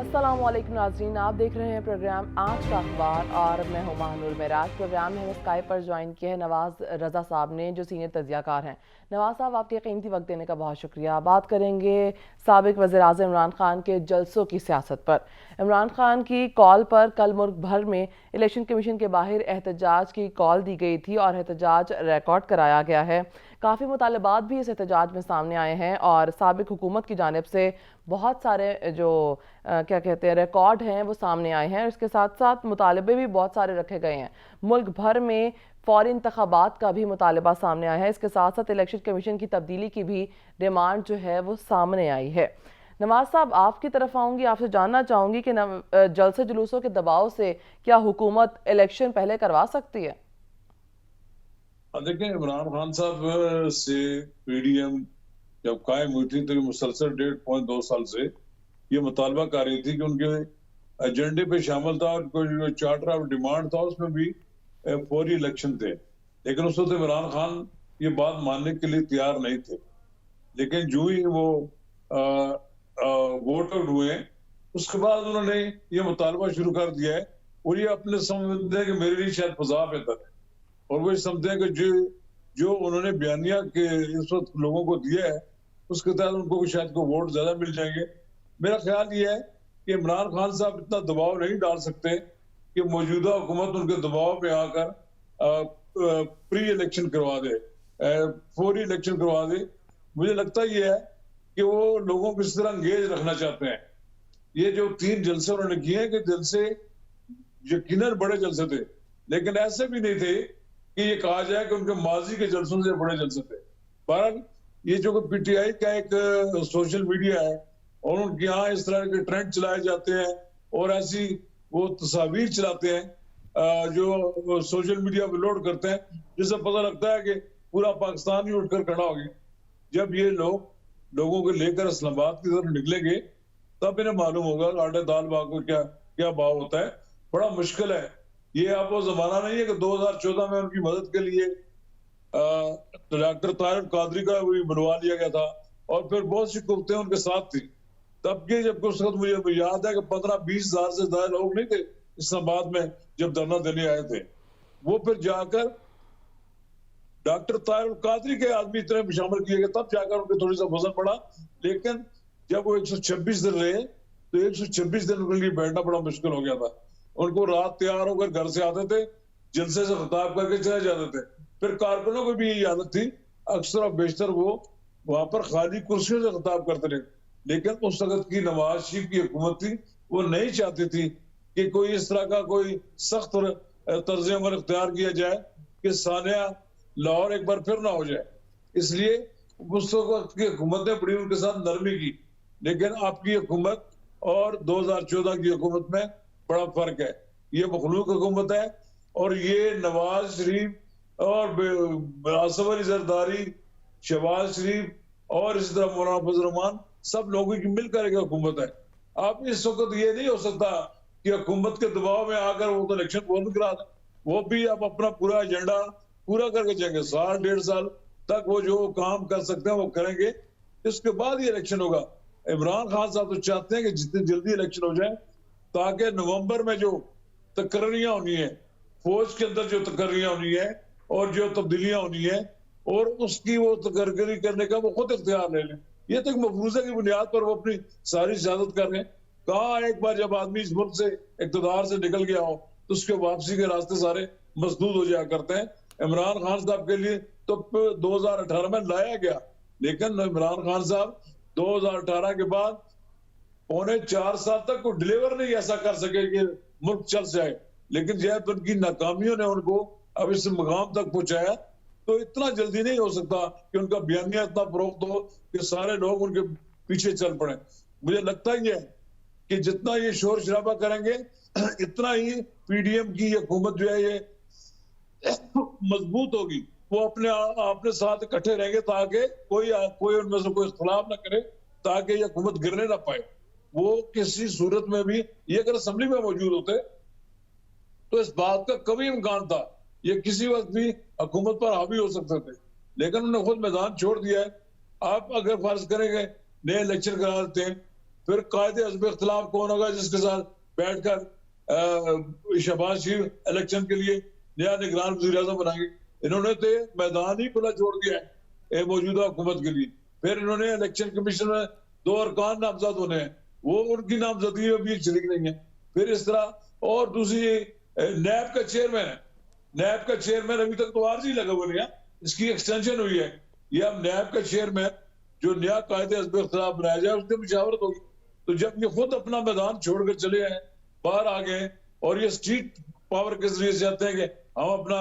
अस्सलामुअलैकुम नाज़रीन, आप देख रहे हैं प्रोग्राम आज का अखबार और मैं हूं महानूर मेराज। प्रोग्राम में हमें स्काइप पर ज्वाइन किया है नवाज़ रज़ा साहब ने, जो सीनियर तजियाकार हैं। नवाज़ साहब, आपके कीमती वक्त देने का बहुत शुक्रिया। बात करेंगे साबिक वज़ीर-ए-आज़म इमरान खान के जलसों की सियासत पर। इमरान खान की कॉल पर कल मुल्क भर में इलेक्शन कमीशन के बाहर एहतजाज की कॉल दी गई थी और एहतजाज रिकॉर्ड कराया गया है। काफ़ी मुतालबात भी इस एहतजाज में सामने आए हैं और साबिक हुकूमत की जानिब से बहुत सारे जो क्या कहते हैं रिकॉर्ड हैं वो सामने आए हैं। इसके साथ साथ मुतालबे भी बहुत सारे रखे गए हैं। मुल्क भर में फौरी इंतखाबात का भी मुतालबा सामने आया है। इसके साथ साथ इलेक्शन कमीशन की तब्दीली की भी डिमांड जो है वो सामने आई है। नवाज साहब, आपकी तरफ आऊँगी, आपसे जानना चाहूँगी कि जलसे जुलूसों के दबाव से क्या हुकूमत इलेक्शन पहले करवा सकती है? देखिए, इमरान खान साहब से पीडीएम जब कायम हुई थी तो ये मुसलसल 1.5 साल से ये मुतालबा कर रही थी कि उनके एजेंडे पे शामिल था और कोई जो चार्टर ऑफ डिमांड था उसमें भी फौरी इलेक्शन थे। लेकिन उस वक्त इमरान खान ये बात मानने के लिए तैयार नहीं थे। लेकिन जो ही वो वोट आउट हुए उसके बाद उन्होंने ये मुतालबा शुरू कर दिया है और ये अपने समझते हैं कि मेरे लिए शायद फजा बेहतर है और वो समझते हैं कि जो जो उन्होंने बयानिया के इस वक्त लोगों को दिया है उसके तहत उनको भी शायद को वोट ज्यादा मिल जाएंगे। मेरा ख्याल ये है कि इमरान खान साहब इतना दबाव नहीं डाल सकते कि मौजूदा हुकूमत उनके दबाव में आकर प्री इलेक्शन करवा दे, फौरी इलेक्शन करवा दे। मुझे लगता ये है कि वो लोगों को इस तरह अंगेज रखना चाहते हैं। ये जो 3 जलसे उन्होंने किए हैं कि जलसे यकीनन बड़े जलसे थे, लेकिन ऐसे भी नहीं थे कि ये कहा जाए कि उनके माजी के जलसों से बड़े जलसे थे। बहरहाल ये जो पीटीआई का एक सोशल मीडिया है और उनके यहाँ इस तरह के ट्रेंड चलाए जाते हैं और ऐसी वो तस्वीर चलाते हैं जो सोशल मीडिया पे लोड करते हैं, जिससे पता लगता है कि पूरा पाकिस्तान ही उठकर खड़ा हो गया। जब ये लोग लोगों को लेकर इस्लामाबाद की तरफ निकलेंगे तब इन्हें मालूम होगा आटे दाल बाग को क्या क्या भाव होता है। बड़ा मुश्किल है। ये अब वो जमाना नहीं है कि 2014 में उनकी मदद के लिए डॉक्टर तारिक कादरी का भी बुलवा लिया गया था और फिर बहुत सी कुव्वतें उनके साथ थी। तब के जब उस वक्त मुझे याद है कि 15-20 हजार से ज्यादा लोग नहीं थे इस्लामाबाद में जब धरना देने आए थे। वो फिर जाकर डॉक्टर तारिक कादरी के आदमी इतने में शामिल किए गए, तब जाकर उनको थोड़ी सा वजन पड़ा। लेकिन जब वो 126 दिन रहे तो 126 दिन उनके लिए बैठना बड़ा मुश्किल हो गया था। उनको रात तैयार होकर घर से आते थे, जलसे से खिताब करके चले जाते थे। फिर कारकुनों को भी यही आदत थी, अक्सर और बेशतर वो वहां पर खाली कुर्सियों से खिताब करते थे। लेकिन उस वक्त की नवाज शरीफ की हुकूमत थी, वो नहीं चाहती थी कि कोई इस तरह का कोई सख्त तर्ज अमल इख्तियार किया जाए कि सानिया लाहौर एक बार फिर ना हो जाए। इसलिए उस वक्त की हुकूमत ने बड़ी उनके साथ नरमी की। लेकिन आपकी हुकूमत और 2014 की हुकूमत में बड़ा फर्क है। ये मखलूक हुकूमत है और ये नवाज शरीफ और आसिफ अली जरदारी, शहबाज शरीफ और इसी तरह मौलाना फजल रहमान सब लोगों की मिलकर एक हुकूमत है। आप इस वक्त ये नहीं हो सकता कि हुकूमत के दबाव में आकर वो तो इलेक्शन बंद करा दें। वो भी आप अपना पूरा एजेंडा पूरा करके जाएंगे। 1.5 साल तक वो जो काम कर सकते हैं वो करेंगे, इसके बाद ही इलेक्शन होगा। इमरान खान साहब तो चाहते हैं कि जितनी जल्दी इलेक्शन हो जाए ताकि नवंबर में जो तकर्रियां होनी है, फौज के अंदर जो तकर्रियां होनी है और जो तब्दीलियां होनी है और उसकी वो तकर्री करने का वो खुद इख्तियार ले लें। ये तो एक मफरूजा की बुनियाद पर वो अपनी सारी सियासत कर रहे हैं। कहा एक बार जब आदमी इस मुल्क से इक़्तिदार से निकल गया हो तो उसके वापसी के रास्ते सारे मसदूद हो जाया करते हैं। इमरान खान साहब के लिए तो 2018 में लाया गया, लेकिन इमरान खान साहब 2018 के बाद 3.25 साल तक को डिलीवर नहीं ऐसा कर सके कि मुल्क चल जाए। लेकिन जब उनकी नाकामियों ने उनको अब इस मुकाम तक पहुंचाया तो इतना जल्दी नहीं हो सकता कि उनका बयानिया इतना फरोख्त हो कि सारे लोग उनके पीछे चल पड़े। मुझे लगता ही है कि जितना ये शोर शराबा करेंगे इतना ही पीडीएम की हुकूमत जो है ये मजबूत होगी। वो अपने साथ इकट्ठे रहेंगे ताकि कोई उनमें से कोई इख्तिलाफ ना करे, ताकि ये हुकूमत गिरने ना पाए। वो किसी सूरत में भी ये अगर असेंबली में मौजूद होते तो इस बात का कभी इम्कान था ये किसी वक्त भी हुकूमत पर हावी हो सकते थे। लेकिन उन्होंने खुद मैदान छोड़ दिया है। आप अगर फर्ज करेंगे नए इलेक्शन करा देते हैं फिर कायदे हस्ब इख्तिलाफ कौन होगा जिसके साथ बैठकर शहबाज शरीफ इलेक्शन के लिए नया निगरान वज़ीर आज़म बनाएंगे। इन्होंने तो मैदान ही खुला छोड़ दिया है मौजूदा हुकूमत के लिए। फिर इन्होंने इलेक्शन कमीशन में 2 अरकान नामजद होने हैं, वो उनकी नामजदगी में भी शरीक नहीं है। फिर इस तरह और दूसरी नैब का चेयरमैन है, नैब का चेयरमैन अभी तक तो आर्जी लगा हुआ नहीं है, इसकी एक्सटेंशन हुई है। ये अब नैब का चेयरमैन जो नया कायदे हस्ब इख्तिलाफ बनाया जाए उससे मुशावरत होगी। तो जब ये खुद अपना मैदान छोड़कर चले आए, बाहर आ गए और ये स्ट्रीट पावर के जरिए से आते हैं कि हम अपना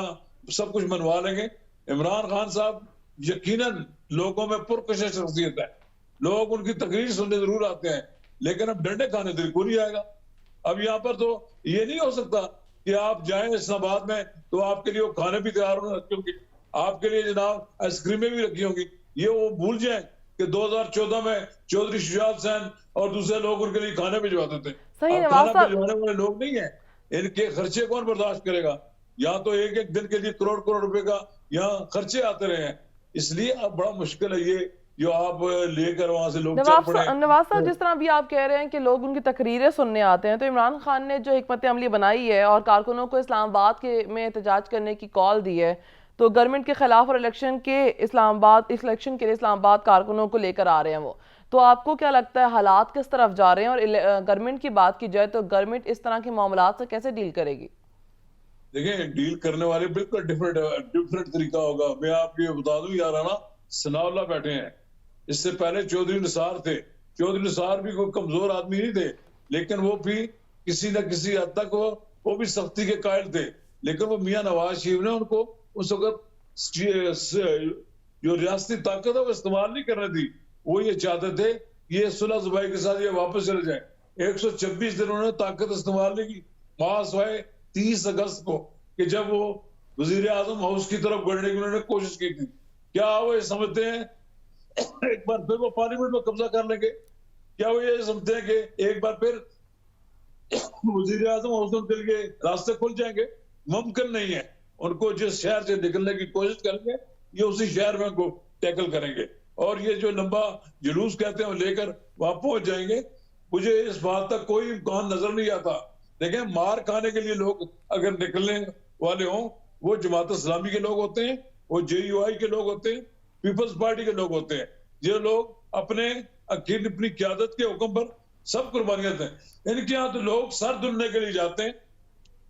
सब कुछ मनवा लेंगे। इमरान खान साहब यकीनन लोगों में पुरकशिश शख्सियत है, लोग उनकी तकरीर सुनने जरूर आते हैं, लेकिन अब डंडे खाने दिल को नहीं आएगा। अब यहाँ पर तो ये नहीं हो सकता कि आप जाएं इस्लामाबाद में तो आपके लिए वो खाने भी तैयार रखी होंगी, आपके लिए जनाब आइसक्रीमें भी रखी होंगी। ये वो भूल जाए कि 2014 में चौधरी शुजात हुसैन और दूसरे लोग उनके लिए खाने भिजवाते थे। सही अब नवाज खाना साहब, भिजवाने वाले लोग नहीं है, इनके खर्चे कौन बर्दाश्त करेगा? यहाँ तो एक एक दिन के लिए करोड़ करोड़ रुपए का यहाँ खर्चे आते रहे हैं, इसलिए अब बड़ा मुश्किल है ये जो आप लेकर वहां से लोग चल पड़े। नवाज साहब, जिस तरह भी आप कह रहे हैं कि लोग उनकी तकरीरें सुनने आते हैं, तो इमरान खान ने जो हिकमत अमली बनाई है और कारकुनों को इस्लामाबाद के में एहतजाज करने की कॉल दी है, तो गवर्नमेंट के खिलाफ और इलेक्शन के लिए इस्लामाबाद कारकुनों को लेकर आ रहे हैं वो, तो आपको क्या लगता है हालात किस तरफ जा रहे हैं? और गवर्नमेंट की बात की जाए तो गवर्नमेंट इस तरह के मामलात से कैसे डील करेगी? देखिए, डील करने वाले बिल्कुल डिफरेंट तरीका होगा। मैं आपको ये बता दूं, यार ना सनाउल्लाह बैठे हैं, इससे पहले चौधरी निसार थे। चौधरी निसार भी कोई कमजोर आदमी नहीं थे, लेकिन वो भी किसी न किसी हद तक वो भी सख्ती के कायल थे, लेकिन वो मियां नवाज शरीफ ने उनको उस वक्त जो रियासती ताकत है वो इस्तेमाल नहीं करने दी। वो ये चाहते थे ये सुलह जुबाई के साथ ये वापस चले जाए। 126 दिन उन्होंने ताकत इस्तेमाल नहीं की, महासवाए 30 अगस्त को कि जब वो वजीर आजम हाउस की तरफ बढ़ने की उन्होंने कोशिश की थी। क्या वो ये समझते हैं एक बार फिर वो पार्लियामेंट में कब्जा कर लेंगे? क्या वो ये समझते हैं कि एक बार फिर वजीर आजम हाउस में उनके लिए रास्ते खुल जाएंगे? मुमकिन नहीं है। उनको जिस शहर से निकलने की कोशिश करेंगे ये उसी शहर में उनको टैकल करेंगे, और ये जो लंबा जुलूस कहते हैं लेकर वहां पहुंच जाएंगे। मुझे इस बात तक कोई इम्कान नजर नहीं आता। देखें, मार खाने के लिए लोग अगर निकलने वाले हों, वो जमात इस्लामी के लोग होते हैं, वो JUI के लोग होते हैं, पीपल्स पार्टी के लोग होते हैं। ये लोग अपने अपनी क्यादत के हुक्म पर सब कुर्बानियां दें। इनके यहाँ तो लोग सर धुलने के लिए जाते हैं,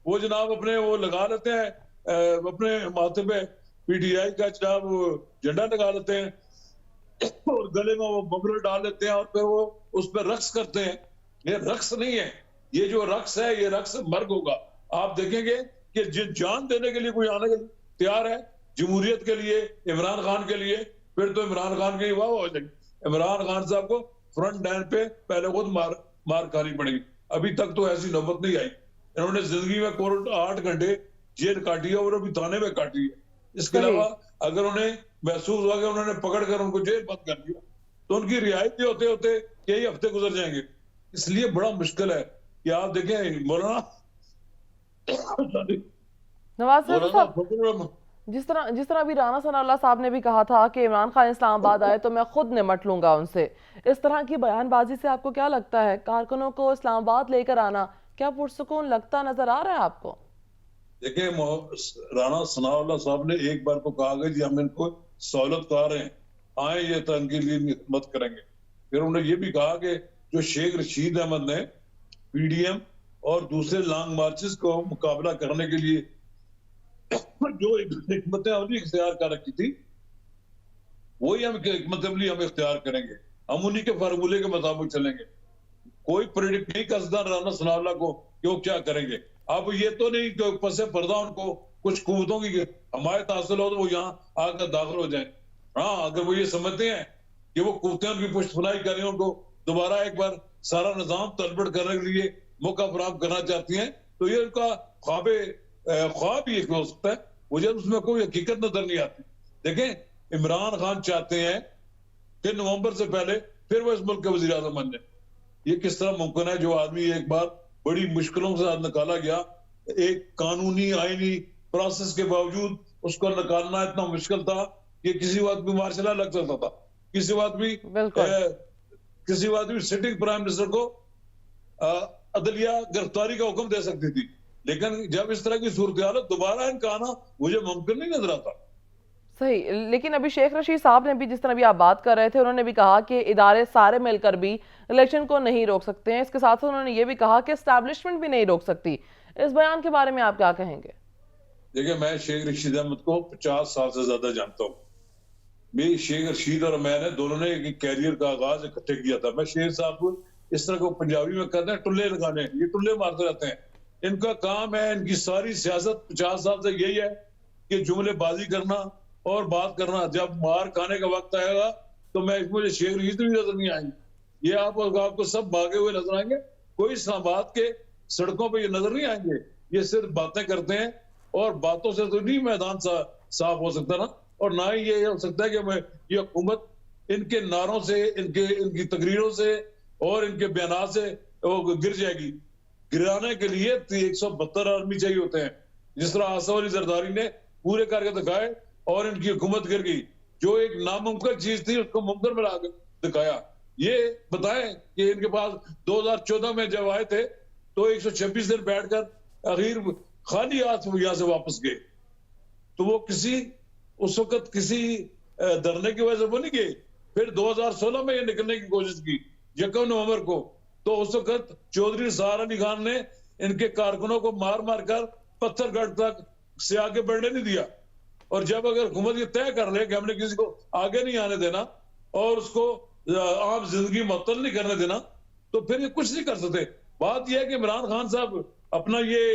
वो जनाब अपने वो लगा लेते हैं अपने माथे पे PTI का जनाब झंडा लगा लेते हैं और गले में वो बबल डाल लेते हैं और फिर वो उस पर रक्स करते हैं। ये रक्स नहीं है, ये जो रक्स है ये रक्स मर्ग होगा। आप देखेंगे कि जिन जान देने के लिए कोई आने के लिए तैयार है जमहूरियत के लिए, इमरान खान के लिए, फिर तो इमरान खान की वाह हो जाएगी। इमरान खान साहब को फ्रंट लाइन पे पहले खुद मार खानी पड़ेगी। अभी तक तो ऐसी नौबत नहीं आई। इन्होंने जिंदगी में कोर्ट 8 घंटे जेल काटी है और अभी थाने में काटी है। इसके अलावा अगर उन्हें महसूस हुआ कि उन्होंने पकड़कर उनको जेल बंद कर दिया तो उनकी रिहाई होते होते कई हफ्ते गुजर जाएंगे। इसलिए बड़ा मुश्किल है कि आप देखें मौलाना नवाज साहब, जिस तरह अभी राना सनाउल्लाह साहब ने भी कहा था कि इमरान खान इस्लामाबाद आए तो मैं खुद निमट लूंगा उनसे, इस तरह की बयानबाजी से आपको क्या लगता है कारकुनों को इस्लामाबाद लेकर आना क्या पुरसुकून लगता नजर आ रहा है आपको? देखिए, राना सनाउल्लाह साहब ने एक बार को कहा कि हम इनको सहूलत कर रहे हैं, आए ये तो इनके लिए खिदमत करेंगे। फिर उन्होंने ये भी कहा कि जो शेख रशीद अहमद ने PDM और दूसरे लॉन्ग मार्चेस को मुकाबला करने के लिए जो हिकमत अमली इख्तियार कर रखी थी, वही हिकमत अमली हम इख्तियार करेंगे, हम उन्हीं के फार्मूले के मुताबिक चलेंगे। कोई प्रेडिक्ट नहीं कर सकता राना सनाउल्लाह को क्यों क्या करेंगे। अब ये तो नहीं कि पसे पर्दा उनको कुछ कुव्वतों की हमायत हासिल हो तो वो यहाँ आकर दाखिल हो जाए। हाँ, अगर वो ये समझते हैं कि वो कुव्वतें उनकी पुष्टफनाई करें, उनको दोबारा एक बार सारा निजाम तलबड़ करने के लिए मौका फराहम करना चाहती हैं, तो ये उनका ख्वाब ही एक हो सकता है। मुझे उसमें कोई हकीकत नजर नहीं आती। देखें, इमरान खान चाहते हैं कि नवंबर से पहले फिर वो इस मुल्क के वजीर आजम बन जाए। ये किस तरह मुमकिन है? जो आदमी एक बार बड़ी मुश्किलों से निकाला गया, एक कानूनी आईनी प्रोसेस के बावजूद उसको निकालना इतना मुश्किल था कि किसी वक्त भी मार्शल लग सकता था, किसी वक्त भी किसी आदमी सिटिंग प्राइम मिनिस्टर को अदलिया गिरफ्तारी का हुक्म दे सकती थी, लेकिन जब इस तरह की सूरत हालत दोबारा इनका आना मुझे मुमकिन नहीं नजर आता। सही, लेकिन अभी शेख रशीद साहब ने भी, जिस तरह भी आप बात कर रहे थे, उन्होंने भी कहा कि इदारे सारे मिलकर भी इलेक्शन को नहीं रोक सकते हैं। इसके साथ साथ उन्होंने ये भी कहा कि एस्टैब्लिशमेंट भी नहीं रोक सकती। इस बयान के बारे में आप क्या कहेंगे? देखिए, मैं शेख रशीद अहमद को 50 साल से ज्यादा जानता हूँ। मैं शेख रशीद और मैंने दोनों ने एक कैरियर का आगाज इकट्ठे किया था। मैं शेख साहब को इस तरह को पंजाबी में कहते हैं टुल्ले लगाने, ये टुल्ले मारते रहते हैं। इनका काम है, इनकी सारी सियासत 50 साल से यही है कि जुमलेबाजी करना और बात करना। जब मार खाने का वक्त आएगा तो मुझे शेख रशीद भी नजर नहीं आएंगे। ये आपको सब भागे हुए नजर आएंगे। कोई इस्लामाबाद के सड़कों पर ये नजर नहीं आएंगे। ये सिर्फ बातें करते हैं और बातों से तो नहीं मैदान साफ हो सकता ना, और ना ही ये हो सकता है कि ये हुकूमत इनके नारों से, इनकी तकरीरों से और इनके बयान से गिर जाएगी। गिराने के लिए 172 आदमी चाहिए होते हैं, जिस तरह आसफ अली जरदारी ने पूरे करके दिखाए और इनकी हुकूमत गिर गई। जो एक नामुमकिन चीज थी उसको मुमकिन बना के दिखाया। ये बताएं कि इनके पास 2014 में जब आए थे तो 126 दिन बैठकर आखिर खाली हाथ यहां से वापस गए। तो वो उस वक्त किसी धरने की वजह से वो नहीं गए। फिर 2016 में ये निकलने की कोशिश की 1 नवंबर को, तो उस वक्त चौधरी सहार अली खान ने इनके कारकुनों को मार मार कर पत्थरगढ़ तक से आगे बढ़ने नहीं दिया। और जब अगर हुकूमत ये तय कर ले कि हमने किसी को आगे नहीं आने देना और उसको आम जिंदगी मुअत्तल नहीं करने देना, तो फिर ये कुछ नहीं कर सकते। बात यह है कि इमरान खान साहब अपना ये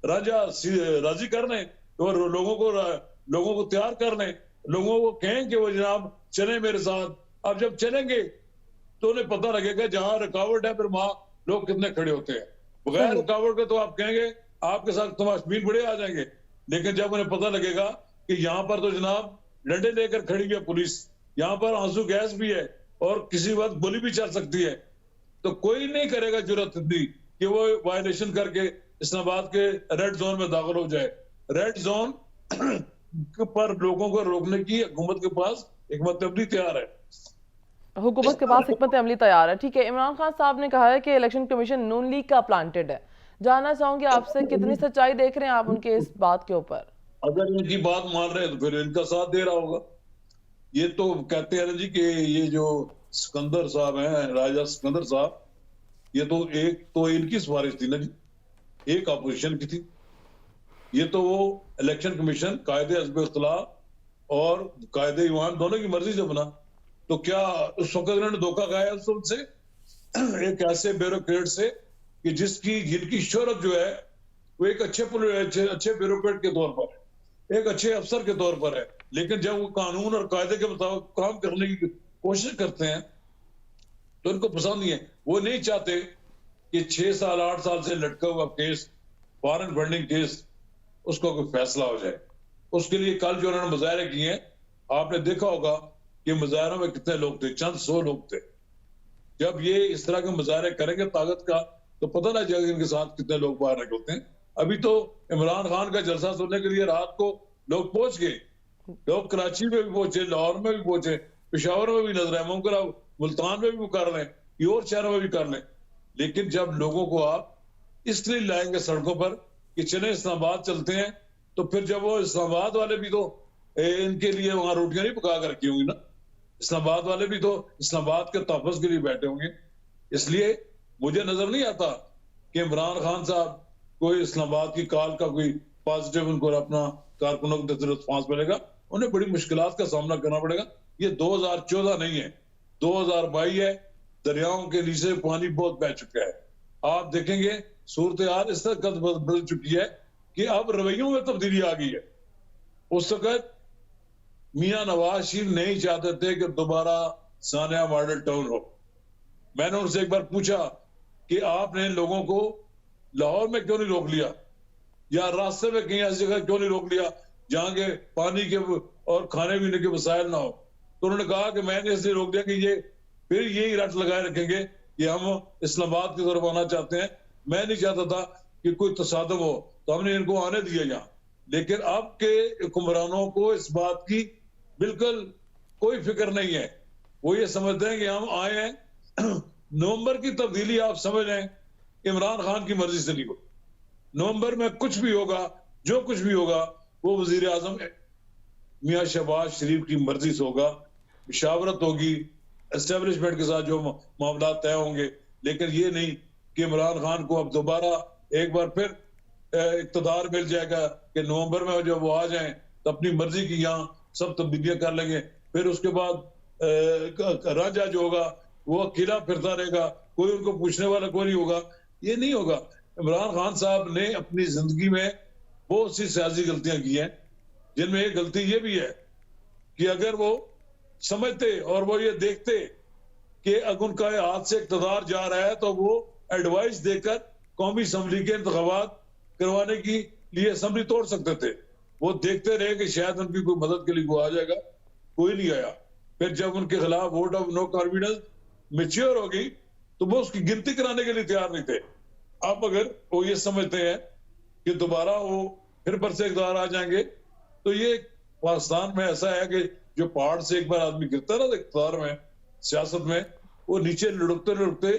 राजी कर लें और लोगों को तैयार कर लें, लोगों को कहें कि वो जनाब चले मेरे साथ। अब जब चलेंगे तो उन्हें पता लगेगा जहां रुकावट है फिर वहां लोग कितने खड़े होते हैं। बगैर रुकावट के तो आप कहेंगे आपके साथ तमाशबीन बड़े आ जाएंगे, लेकिन जब उन्हें पता लगेगा कि यहाँ पर तो जनाब डंडे लेकर खड़ी है पुलिस, यहाँ पर आंसू गैस भी है और किसी वक्त गोली भी चल सकती है, तो कोई नहीं करेगा जुर्रत इतनी कि वो वायलेशन करके इस्लामाबाद के रेड जोन में दाखिल हो जाए। रेड जोन पर लोगों को रोकने की हुकूमत के पास हिकमत अमली तैयार है। हुकूमत के पास हिकमत अमली तैयार है, ठीक है। इमरान खान साहब ने कहा है कि इलेक्शन कमीशन नून लीग का प्लांटेड है। जानना चाहूंगी आपसे कितनी सच्चाई देख रहे हैं आप उनके इस बात के ऊपर? अगर इनकी बात मान रहे हैं तो फिर इनका साथ दे रहा होगा। ये तो कहते हैं ना जी कि ये जो सिकंदर साहब हैं, राजा सिकंदर साहब, ये तो एक तो इनकी सिफारिश थी ना जी, एक अपोजिशन की थी। ये तो वो इलेक्शन कमीशन कायदे हस्ब इख्तिलाफ और कायदे ईमान दोनों की मर्जी से बना। तो क्या उस वक्त इन्होंने धोखा खाया उनसे, एक ऐसे ब्यूरोक्रेट से कि जिनकी शोहरत जो है वो एक अच्छे ब्यूरोक्रेट के तौर पर है, एक अच्छे अफसर के तौर पर है, लेकिन जब वो कानून और कायदे के मुताबिक काम करने की कोशिश करते हैं तो इनको पसंद नहीं है। वो नहीं चाहते कि 6 साल 8 साल से लटका हुआ केस, फॉरेन फंडिंग केस, उसको कोई फैसला हो जाए। उसके लिए कल जो उन्होंने मुजाहरे किए हैं, आपने देखा होगा कि मुजाहरों में कितने लोग थे, चंद 100 लोग थे। जब ये इस तरह के मुजाहरे करेंगे ताकत का, तो पता लग जाएगा इनके साथ कितने लोग बाहर निकलते हैं। अभी तो इमरान खान का जलसा सुनने के लिए रात को लोग पहुंच गए। लोग कराची में भी पहुंचे, लाहौर में भी पहुंचे, पेशावर में भी नजर है, मुमकिन अब मुल्तान में भी कर लें, ये और शहरों में भी कर लें। लेकिन जब लोगों को आप इसलिए लाएंगे सड़कों पर कि चले इस्लामाबाद चलते हैं, तो फिर जब वो इस्लामाबाद वाले भी तो इनके लिए वहां रोटियां नहीं पका कर रखी होंगी ना, इस्लामाबाद वाले भी तो इस्लामाबाद के तहफ़्फ़ुज़ के लिए बैठे होंगे। इसलिए मुझे नजर नहीं आता कि इमरान खान साहब कोई इस्लामाबाद की कॉल का कोई पॉजिटिव उनको अपना कारकुनों को रिस्पॉन्स मिलेगा। उन्हें बड़ी मुश्किलात का सामना करना पड़ेगा। ये 2014 नहीं है, 2022 है। दरियाओं के नीचे पानी बहुत बह चुका है। आप देखेंगे सूरत हाल इस तरह बदल चुकी है कि अब रवैयों में तब्दीली आ गई है। उस वक्त मियां नवाज शरीफ नहीं चाहते थे कि दोबारा सानिया मॉडल टाउन हो। मैंने उनसे एक बार पूछा कि आपने लोगों को लाहौर में क्यों नहीं रोक लिया, या रास्ते में कहीं ऐसी जगह क्यों नहीं रोक लिया जहां के पानी के और खाने पीने के वसाइल ना हो। तो उन्होंने कहा कि मैंने इसलिए रोक दिया कि ये फिर यही रट लगाए रखेंगे कि हम इस्लामाबाद की तरफ आना चाहते हैं। मैं नहीं चाहता था कि कोई तसादम हो, तो हमने इनको आने दिया यहाँ। लेकिन अब के हुक्मरानों को इस बात की बिल्कुल कोई फिक्र नहीं है। वो ये समझते हैं कि हम आए हैं नवंबर की तब्दीली आप समझ लें इमरान खान की मर्जी से नहीं होगी। नवंबर में कुछ भी होगा, जो कुछ भी होगा वो वजीर आजम मियां शहबाज शरीफ की मर्जी से होगा, मुशावरत होगी, एस्टेब्लिशमेंट के साथ जो मामला तय होंगे। लेकिन ये नहीं कि इमरान खान को अब दोबारा एक बार फिर इक्तदार मिल जाएगा कि नवंबर में जब वो आ जाएं तो अपनी मर्जी की यहाँ सब तब्दीलियां कर लेंगे, फिर उसके बाद राजा जो होगा वो अकेला फिरता रहेगा, कोई उनको पूछने वाला कोई नहीं होगा। ये नहीं होगा। इमरान खान साहब ने अपनी जिंदगी में बहुत सी सियासी गलतियां की हैं, जिनमें एक गलती ये भी है कि अगर वो समझते और वो ये देखते कि अगर उनका हाथ से इक़्तिदार जा रहा है तो वो एडवाइस देकर कौमी असम्बली के इंतखाबात करवाने की लिए असम्बली तोड़ सकते थे। वो देखते रहे कि शायद उनकी कोई मदद के लिए वो आ जाएगा, कोई नहीं आया। फिर जब उनके खिलाफ vote of no confidence mature हो गई तो वो उसकी गिनती कराने के लिए तैयार नहीं थे। अब अगर वो ये समझते हैं कि दोबारा वो फिर बरसे इक़्तिदार आ जाएंगे तो ये पाकिस्तान में ऐसा है कि जो पहाड़ से एक बार आदमी गिरता ना इक़्तिदार में, सियासत में, वो नीचे लुढ़कते लुढ़कते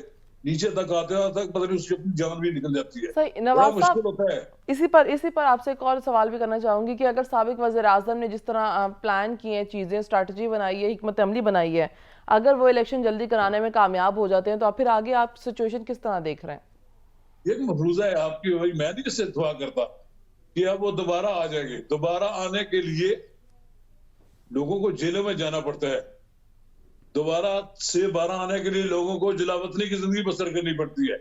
नीचे तक आते तक पता नहीं उसकी अपनी जान भी निकल जाती है। सही बड़ा नवाज मुश्किल साहब, होता है। इसी पर आपसे एक और सवाल भी करना चाहूंगी कि अगर साबिक वज़ीर आज़म ने जिस तरह प्लान किए हैं, चीज़ें, स्ट्रैटेजी बनाई है, हिकमत अमली बनाई है, अगर वो इलेक्शन जल्दी कराने में कामयाब हो जाते हैं तो फिर आगे आप सिचुएशन किस तरह देख रहे हैं? एक मफरूजा है आपकी, वही मैं नहीं इससे दुआ करता कि अब वो दोबारा आ जाएंगे। दोबारा आने के लिए लोगों को जेलों में जाना पड़ता है, दोबारा से 12 आने के लिए लोगों को जलावतनी की जिंदगी बसर करनी पड़ती है।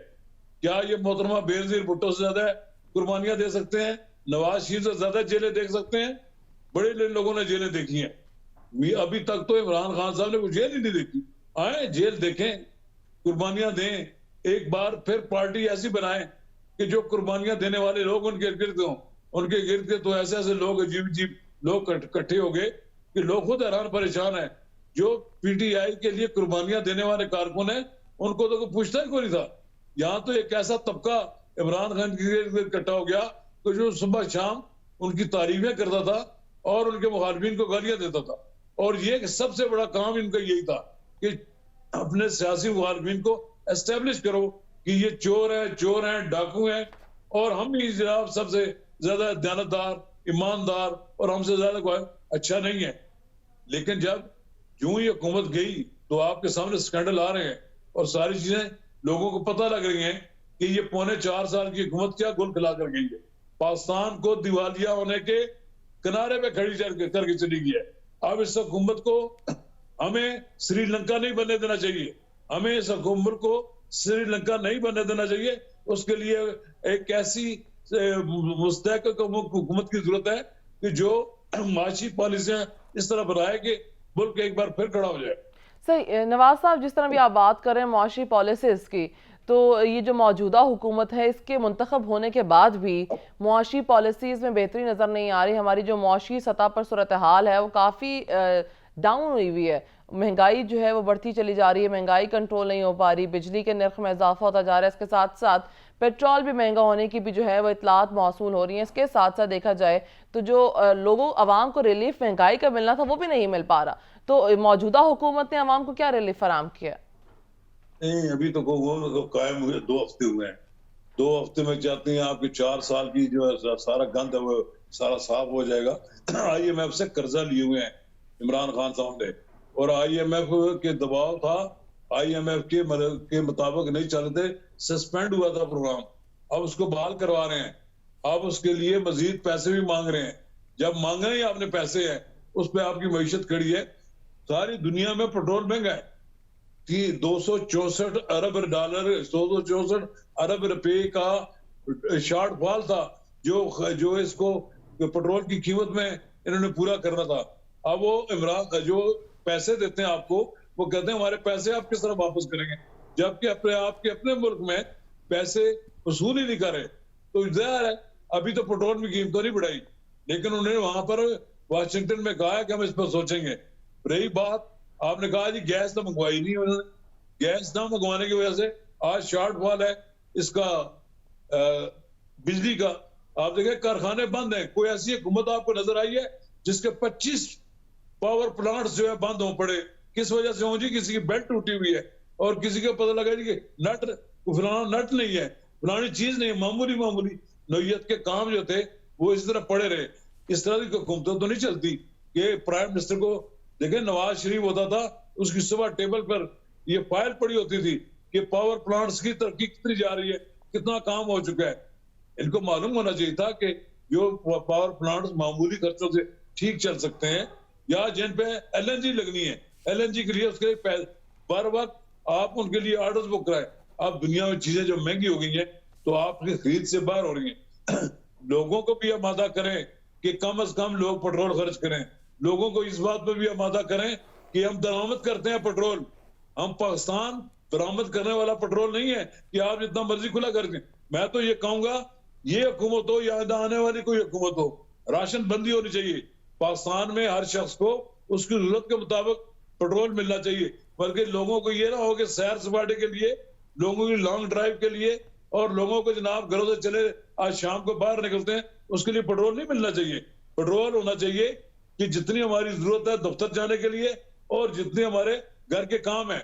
क्या ये मोहतरमा बेनजीर भुट्टो से ज्यादा कुर्बानियां दे सकते हैं? नवाज शरीफ से ज्यादा जेलें देख सकते हैं? बड़े लोगों ने जेलें देखी हैं। अभी तक तो इमरान खान साहब ने कोई जेल ही नहीं देखी। आए जेल देखें, कुर्बानियां दें, एक बार फिर पार्टी ऐसी बनाए कि जो कुर्बानियां देने वाले लोग उनके गिर्द हों। उनके गिर्द तो ऐसे ऐसे लोग अजीब अजीब लोग इकट्ठे हो गए कि लोग खुद हैरान परेशान है। जो पीटीआई के लिए कुर्बानियां देने वाले कारकुन है उनको तो कोई पूछता ही कोई नहीं था। यहाँ तो एक ऐसा तबका इमरान खान के गिर्द इकट्ठा हो गया कि जो सुबह शाम उनकी तारीफें करता था और उनके मुखालिफिन को गालियां देता था। और ये सबसे बड़ा काम इनका यही था कि अपने सियासी मुखालिफिन को एस्टेब्लिश करो कि ये चोर हैं, डाकू हैं और हम ही जनाब सबसे ज्यादा दयानतदार, ईमानदार और हमसे ज्यादा कोई अच्छा नहीं है। लेकिन जब यूं ही हुकूमत गई तो आपके सामने स्कैंडल आ रहे हैं और सारी चीजें लोगों को पता लग रही हैं कि ये 4.25 साल की हुकूमत क्या गुल खिला कर गई है। पाकिस्तान को दिवालिया होने के किनारे पे खड़ी करके चली गई है। अब इस हुकूमत को हमें श्रीलंका नहीं बनने देना चाहिए, हमें इस हुकूमत को श्रीलंका नहीं बनने देना चाहिए। उसके लिए एक ऐसी मुस्तहकम हुकूमत की जरूरत है कि जो माशी पॉलिसियां इस तरह बनाए कि मुल्क एक बार फिर खड़ा हो जाए। सही नवाज साहब, जिस तरह भी आप बात कर रहे हैं मुआशी पॉलिसीज़ की, तो ये जो मौजूदा हुकूमत है इसके मुंतखब होने के बाद भी मुआशी पॉलिसीज़ में बेहतरी नज़र नहीं आ रही। हमारी जो मुआशी सतह पर सूरत हाल है वो काफ़ी डाउन हुई हुई है। महंगाई जो है वो बढ़ती चली जा रही है, महंगाई कंट्रोल नहीं हो पा रही, बिजली के नर्ख में इजाफा होता जा रहा है, इसके साथ साथ पेट्रोल भी महंगा होने की भी जो है वो इतलात मौसूल हो रही हैं। इसके साथ साथ देखा जाए तो जो लोगों आवाम को रिलीफ महंगाई का मिलना था वो भी नहीं मिल पा रहा। तो मौजूदा हुकूमत ने आवाम को क्या रिलीफ फराम किया? नहीं, अभी तो कायम हुए 2 हफ्ते हुए हैं। 2 हफ्ते में चाहते हैं आपके 4 साल की जो है सारा गंद है वो सारा साफ हो जाएगा। IMF से कर्जा लिए हुए हैं इमरान खान साहब ने और IMF के दबाव था, IMF के मुताबिक नहीं चल रहे थे, सस्पेंड हुआ था प्रोग्राम। अब उसको बहाल करवा रहे हैं। अब उसके लिए मजीद पैसे भी मांग रहे हैं। जब मांग रहे हैं आपने पैसे हैं, उस पर आपकी मईशत खड़ी है। सारी दुनिया में पेट्रोल महंगा है कि 264 अरब डॉलर, 264 अरब रुपए का शॉर्टफॉल था जो इसको पेट्रोल की कीमत में इन्होंने पूरा करना था। अब वो इमरान जो पैसे देते हैं आपको, वो कहते हैं हमारे पैसे आप किस तरह वापस करेंगे, जबकि आपके अपने मुल्क में पैसे वसूल ही नहीं कर रहे। तो जाहिर है अभी तो पेट्रोल की कीमत नहीं बढ़ाई, लेकिन उन्होंने वहां पर वाशिंगटन में कहा है कि हम इस पर सोचेंगे। रही बात, आपने कहा जी गैस तो मंगवाई नहीं उन्होंने, गैस ना मंगवाने की वजह से आज शॉर्टफॉल है इसका बिजली का। आप देखें कारखाने बंद हैं। कोई ऐसी हुकूमत आपको नजर आई है जिसके 25 पावर प्लांट्स जो है बंद हो पड़े? किस वजह से हो जी? किसी की बेल्ट टूटी हुई है और किसी को पता लगा जी कि नट फलाना नट नहीं है, फलानी चीज नहीं, मामूली मामूली नौयत के काम जो थे वो इस तरह पड़े रहे। इस तरह की हुकूमतें तो नहीं चलती कि प्राइम मिनिस्टर को देखें, नवाज शरीफ होता था, उसकी सुबह टेबल पर ये फाइल पड़ी होती थी कि पावर प्लांट्स की तरक्की कितनी जा रही है, कितना काम हो चुका है। इनको मालूम होना चाहिए था कि जो पावर प्लांट्स मामूली खर्चों से ठीक चल सकते हैं, या जिन पे एलएनजी लगनी है, एलएनजी के लिए उसके लिए बार बार आप उनके लिए ऑर्डर्स बुक कराएं। अब दुनिया में चीजें जो महंगी हो गई हैं तो आपकी खरीद से बाहर हो रही हैं। लोगों को भी आमादा करें कि कम से कम लोग पेट्रोल खर्च करें। लोगों को इस बात पर भी आमादा करें कि हम दरामद करते हैं पेट्रोल, हम पाकिस्तान बरामद करने वाला पेट्रोल नहीं है कि आप जितना मर्जी खुला कर दें। मैं तो ये कहूंगा, ये हुकूमत हो या आने वाली कोई हुकूमत हो, राशन बंदी होनी चाहिए। पाकिस्तान में हर शख्स को उसकी जरूरत के मुताबिक पेट्रोल मिलना चाहिए, बल्कि लोगों को ये ना हो कि सैर सपाटे के लिए, लोगों की लॉन्ग ड्राइव के लिए, और लोगों को जनाब घरों से चले आज शाम को बाहर निकलते हैं उसके लिए पेट्रोल नहीं मिलना चाहिए। पेट्रोल होना चाहिए कि जितनी हमारी जरूरत है दफ्तर जाने के लिए और जितने हमारे घर के काम है।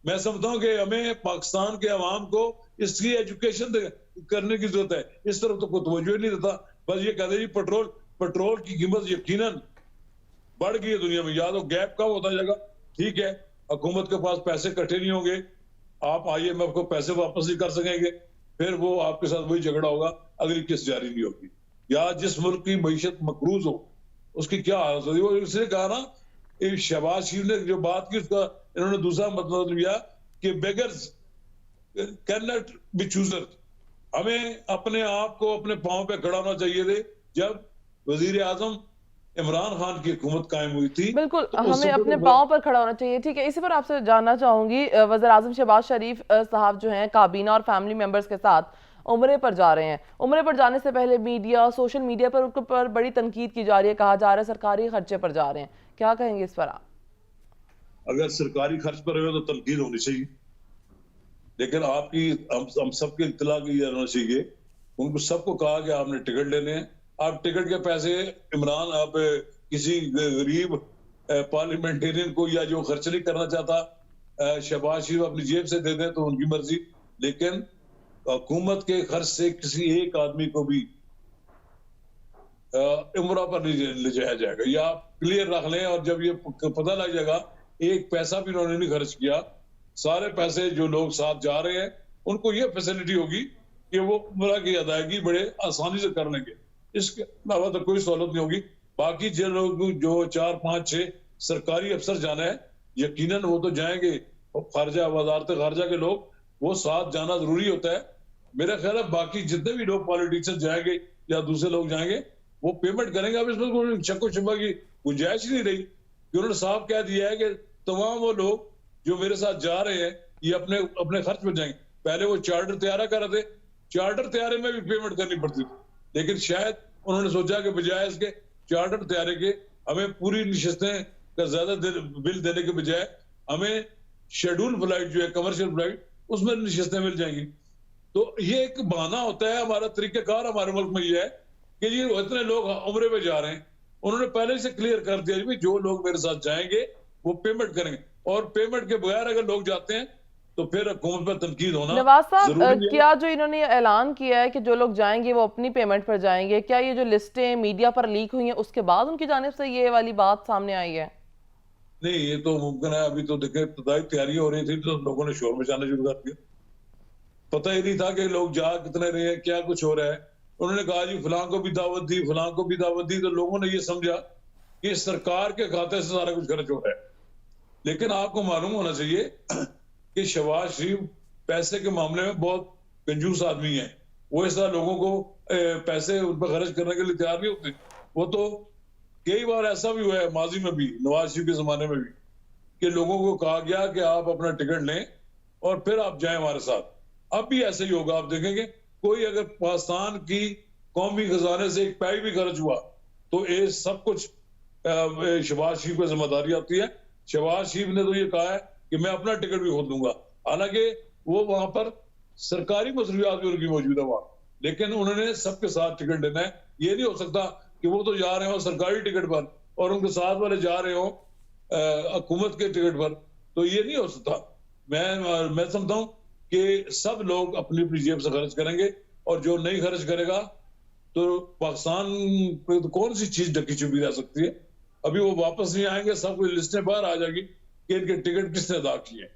मैं समझता हूँ कि हमें पाकिस्तान के अवाम को इसकी एजुकेशन करने की जरूरत है। इस तरफ तो कोई तवज्जो ही नहीं देता, बस ये कहते जी पेट्रोल की कीमत यकीनन बढ़ गई है दुनिया में, या तो गैप कम होता जाएगा। ठीक है, हुकूमत के पास पैसे इकट्ठे नहीं होंगे, आप IMF को पैसे वापस नहीं कर सकेंगे, फिर वो आपके साथ वही झगड़ा होगा, अगली किस्त जारी नहीं होगी। या जिस मुल्क की मईशत मकरूज हो उसकी क्या हालत होगी। वो इसलिए कहा ना, शहबाज शरीफ ने जो बात की उसका इन्होंने दूसरा मतलब लिया कि beggars can not be chooser. हमें अपने आप को अपने पांव पे खड़ा होना चाहिए थे। जब वजीर आजम इमरान खान की हुकूमत कायम हुई थी, बिल्कुल, तो हमें अपने पाँव पर खड़ा होना चाहिए। ठीक है, इसी पर आपसे जानना चाहूंगी, वज़ीर आज़म शहबाज शरीफ साहब जो हैं काबीना और फैमिली मेंबर्स के साथ उम्रे पर जा रहे हैं। उम्रे पर जाने से पहले मीडिया, सोशल मीडिया पर उनके पर बड़ी तनकीद की जा रही है, कहा जा रहा है सरकारी खर्चे पर जा रहे हैं। क्या कहेंगे इस पर आप? अगर सरकारी खर्च पर हो तो तनकीद होनी चाहिए, लेकिन आपकी हम सबके इत्तला की रहना चाहिए। उनको सबको कहा कि आपने टिकट लेने हैं, आप टिकट के पैसे इमरान आप किसी गरीब पार्लियामेंटेरियन को या जो खर्च नहीं करना चाहता शहबाज शरीफ अपनी जेब से दे दें तो उनकी मर्जी, लेकिन हुकूमत के खर्च से किसी एक आदमी को भी उम्रा पर नहीं ले जाया जाएगा। या आप क्लियर रख लें, और जब ये पता लग जाएगा एक पैसा भी उन्होंने नहीं खर्च किया, सारे पैसे जो लोग साथ जा रहे हैं उनको ये फैसिलिटी होगी कि वो उम्रा की अदायगी बड़े आसानी से कर लेंगे। इसके अलावा तो कोई सहूलत नहीं होगी। बाकी जो लोग जो 4, 5, 6 सरकारी अफसर जाना है, यकीनन वो तो जाएंगे, और खारजा वजारत खारजा के लोग वो साथ जाना जरूरी होता है। मेरा ख्याल है बाकी जितने भी लोग पॉलिटिशियन जाएंगे या दूसरे लोग जाएंगे वो पेमेंट करेंगे। अब इसमें कोई शक शुबा की गुंजाइश ही नहीं रही, कि उन्होंने साफ कह दिया है कि तमाम वो लोग जो मेरे साथ जा रहे हैं ये अपने अपने खर्च में जाएंगे। पहले वो चार्टर तैयार कर रहे थे, चार्टर तैयारे में भी पेमेंट करनी पड़ती थी, लेकिन शायद उन्होंने सोचा कि बजाय इसके चार्टर तैयारे के हमें पूरी नशिस्तें का ज्यादा बिल देने के बजाय हमें शेड्यूल फ्लाइट जो है कमर्शियल फ्लाइट उसमें नशिस्तें मिल जाएंगी। तो ये एक बहाना होता है, हमारा तरीकाकार हमारे मुल्क में ये है कि ये इतने लोग उम्रे पे जा रहे हैं, उन्होंने पहले से क्लियर कर दिया कि जो लोग मेरे साथ जाएंगे वो पेमेंट करेंगे, और पेमेंट के बगैर अगर लोग जाते हैं तो फिर हुकूमत पर तनकीद होना नवाज साहब, जरूरी है। क्या जो इन्होंने ऐलान किया है कि जो लोग जाएंगे वो अपनी पेमेंट पर जाएंगे, क्या ये जो लिस्टें मीडिया पर लीक हुई हैं उसके बाद उनकी जानिब से ये वाली बात सामने आई है? नहीं, ये तो मुमकिन है। अभी तो देखे इब्तदाई तैयारी हो रही थी तो लोगों ने शोर मचाना शुरू कर दिया। पता ही नहीं था कि लोग जा कितने रहे हैं, क्या कुछ हो रहा है। उन्होंने कहा जी फलां को भी दावत दी, फलां को भी दावत दी, तो लोगों ने ये समझा कि सरकार के खाते से सारा कुछ खर्च हो रहा है। लेकिन आपको मालूम होना चाहिए कि शहबाज शरीफ पैसे के मामले में बहुत कंजूस आदमी है। वो इस तरह लोगों को पैसे उन पर खर्च करने के लिए तैयार नहीं होते। वो तो कई बार ऐसा भी हुआ है माजी में भी, नवाज शरीफ के जमाने में भी, कि लोगों को कहा गया कि आप अपना टिकट लें और फिर आप जाएं हमारे साथ। अब भी ऐसे ही होगा, आप देखेंगे कोई अगर पाकिस्तान की कौमी खजाने से एक पैसा भी खर्च हुआ तो ये सब कुछ शहबाज शरीफ की जिम्मेदारी आती है। शहबाज शरीफ ने तो ये कहा है कि मैं अपना टिकट भी खोल दूंगा, हालांकि वो वहां पर सरकारी मसरूफियात भी उनकी मौजूद है वहां, लेकिन उन्होंने सबके साथ टिकट लेना है। ये नहीं हो सकता कि वो तो जा रहे हो सरकारी टिकट पर और उनके साथ वाले जा रहे हो हुकूमत के टिकट पर, तो ये नहीं हो सकता। मैं समझता हूँ कि सब लोग अपनी अपनी जेब से खर्च करेंगे, और जो नहीं खर्च करेगा तो पाकिस्तान पे तो कौन सी चीज ढकी छुपी रह सकती है। अभी वो वापस नहीं आएंगे, सब कुछ लिस्टें बाहर आ जाएगी कि इनके टिकट किसने अदा किए।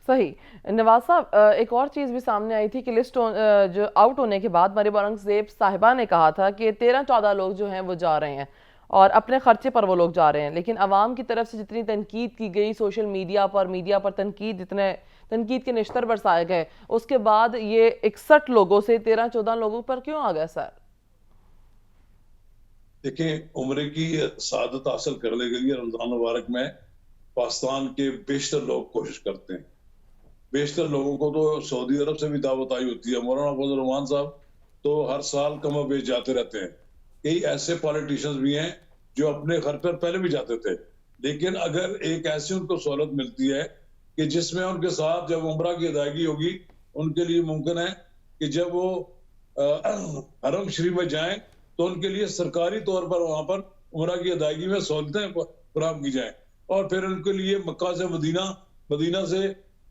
सही। नवाज साहब, एक और चीज़ भी सामने आई थी कि जो आउट होने के बाद मरियम औरंगजेब साहिबा ने कहा था कि 13-14 लोग जो हैं वो जा रहे हैं और अपने खर्चे पर वो लोग जा रहे हैं, लेकिन आवाम की तरफ से जितनी तनकीद की गई सोशल मीडिया पर तनकीद के निश्तर बरसाए गए, उसके बाद ये 61 लोगों से 13-14 लोगों पर क्यों आ गया सर? देखिए, उम्र की सादत हासिल करने के लिए रमजान मुबारक में पाकिस्तान के बेशतर लोग कोशिश करते हैं। बेशतर लोगों को तो सऊदी अरब से भी दावत आई होती है। मौलाना फजल रहमान साहब तो हर साल कम बेच जाते रहते हैं। कई ऐसे पॉलिटिशियंस भी हैं जो अपने घर पर पहले भी जाते थे, लेकिन अगर एक ऐसी उनको सहूलत मिलती है कि जिसमें उनके साथ जब उम्रा की अदायगी होगी, उनके लिए मुमकिन है कि जब वो हरम शरीफ में जाएं तो उनके लिए सरकारी तौर पर वहां पर उम्रा की अदायगी में सहूलतें फराहम की जाएं, और फिर उनके लिए मक्का से मदीना, मदीना से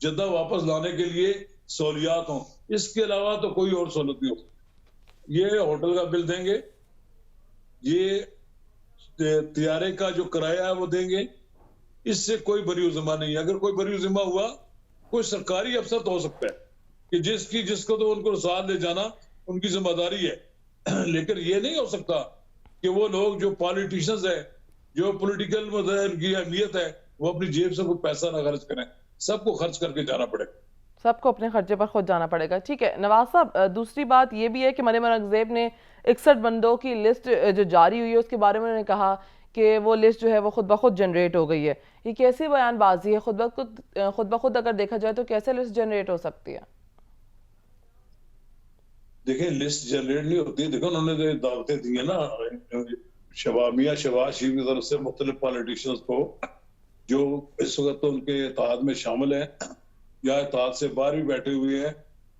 जद्दा वापस लाने के लिए सहूलियात हों। इसके अलावा तो कोई और सहूलत नहीं हो। ये होटल का बिल देंगे, ये तियारे का जो किराया है वो देंगे, इससे कोई बरी जिम्मा नहीं है। अगर कोई बरी जिम्मा हुआ, कोई सरकारी अफसर तो हो सकता है कि जिसको तो उनको साथ ले जाना उनकी जिम्मेदारी है, लेकिन ये नहीं हो सकता कि वो लोग जो पॉलिटिशियंस है, जो पॉलिटिकल की अहमियत है, वो अपनी जेब से कोई पैसा ना खर्च करें, सबको खर्च करके जाना पड़ेगा। सबको अपने खर्चे पर खुद जाना पड़ेगा। ठीक है नवाज साहब, दूसरी बात ये भी है कि मरियम औरंगजेब ने 61 बंदों की लिस्ट जो जारी हुई है उसके बारे में उन्होंने कहा कि वो लिस्ट जो है वो खुद ब खुद जनरेट हो गई है। ये कैसी बयानबाजी है? खुद ब खुद अगर देखा जाए तो कैसे लिस्ट जनरेट हो सकती है? देखिए, लिस्ट जनरेट नहीं होती। देखो, उन्होंने जो दावतें दी है ना मियां शहबाज शरीफ की तरफ से मुख्तलिफ पॉलिटिशियंस को, जो इस वक्त तो उनके इत्तेहाद में शामिल है या इत्तेहाद से बाहर भी बैठे हुए हैं,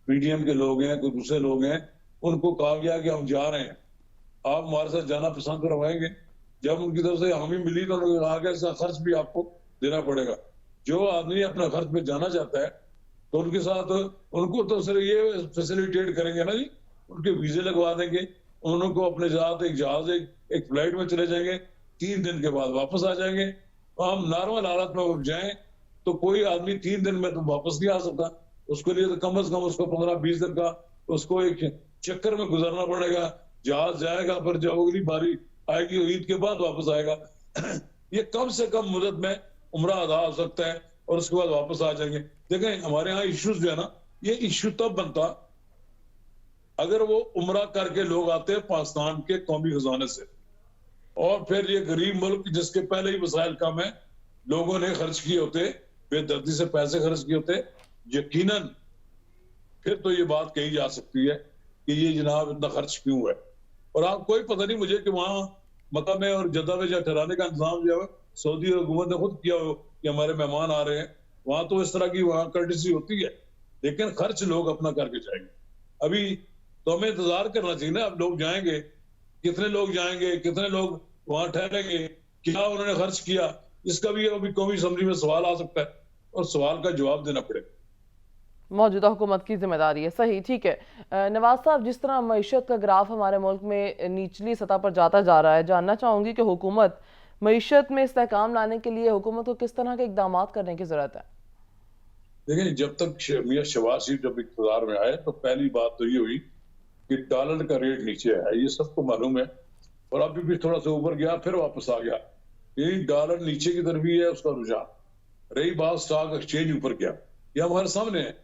पीडीएम के लोग हैं, कोई दूसरे लोग हैं, उनको कहा गया कि हम जा रहे हैं, आप हमारे साथ जाना पसंद करवाएंगे। जब उनकी तरफ से हामी मिली तो उन्होंने कहा कि इसका खर्च भी आपको देना पड़ेगा। जो आदमी अपना खर्च पे जाना चाहता है तो उनके साथ उनको तो सिर्फ ये फैसिलिटेट करेंगे ना जी, उनके वीजे लगवा देंगे, उनको अपने साथ एक जहाज एक फ्लाइट में चले जाएंगे, 3 दिन के बाद वापस आ जाएंगे। हम नॉर्मल हालत में जाएं तो कोई आदमी 3 दिन में तो वापस नहीं आ सकता। उसके लिए तो कम से कम उसको 15-20 दिन का उसको एक चक्कर में गुजरना पड़ेगा। जहाज जाएगा, फिर जब अगली बारी आएगी ईद के बाद वापस आएगा। ये कम से कम मुदत में उम्रा अदा हो सकता है और उसके बाद वापस आ जाएंगे। देखें, हमारे यहाँ इश्यूज जो है ना, ये इश्यू तब बनता अगर वो उम्रा करके लोग आते हैं पाकिस्तान के कौमी खजाने से, और फिर ये गरीब मुल्क जिसके पहले ही वसाइल कम है, लोगों ने खर्च किए होते, बेदर्दी से पैसे खर्च किए होते, यकीनन फिर तो ये बात कही जा सकती है कि ये जनाब इतना खर्च क्यों है। और आप कोई पता नहीं मुझे कि वहां मक्का में और जद्दा में जहाँ ठहराने का इंतजाम जो है सऊदी हुकूमत ने खुद किया हो कि हमारे मेहमान आ रहे हैं, वहां तो इस तरह की वहां कर्टेसी होती है, लेकिन खर्च लोग अपना करके जाएंगे। अभी तो हमें इंतजार करना चाहिए ना, अब लोग जाएंगे, कितने लोग जाएंगे, कितने लोग वहां ठहरेंगे, क्या उन्होंने खर्च किया, इसका भी अभी कौमी असम्बली में सवाल आ सकता है और सवाल का जवाब देना पड़ेगा। मौजूदा हुकूमत की जिम्मेदारी है। सही, ठीक है। नवाज साहब, जिस तरह मईशत का ग्राफ हमारे मुल्क में निचली सतह पर जाता जा रहा है, जानना चाहूंगी कि हुकूमत मईशत में इस्तेहकाम लाने के लिए हुकूमत को किस तरह के इकदाम करने की जरूरत है? देखिए, जब तक मियां शहबाज शरीफ जब इक़्तिदार में आए तो पहली बात तो ये हुई कि डॉलर का रेट नीचे है, ये सबको मालूम है, और अभी भी थोड़ा सा ऊपर गया फिर वापस आ गया, यही डॉलर नीचे की तरफ ही है उसका रुझान। रही बात स्टॉक एक्सचेंज ऊपर गया, ये हमारे सामने है।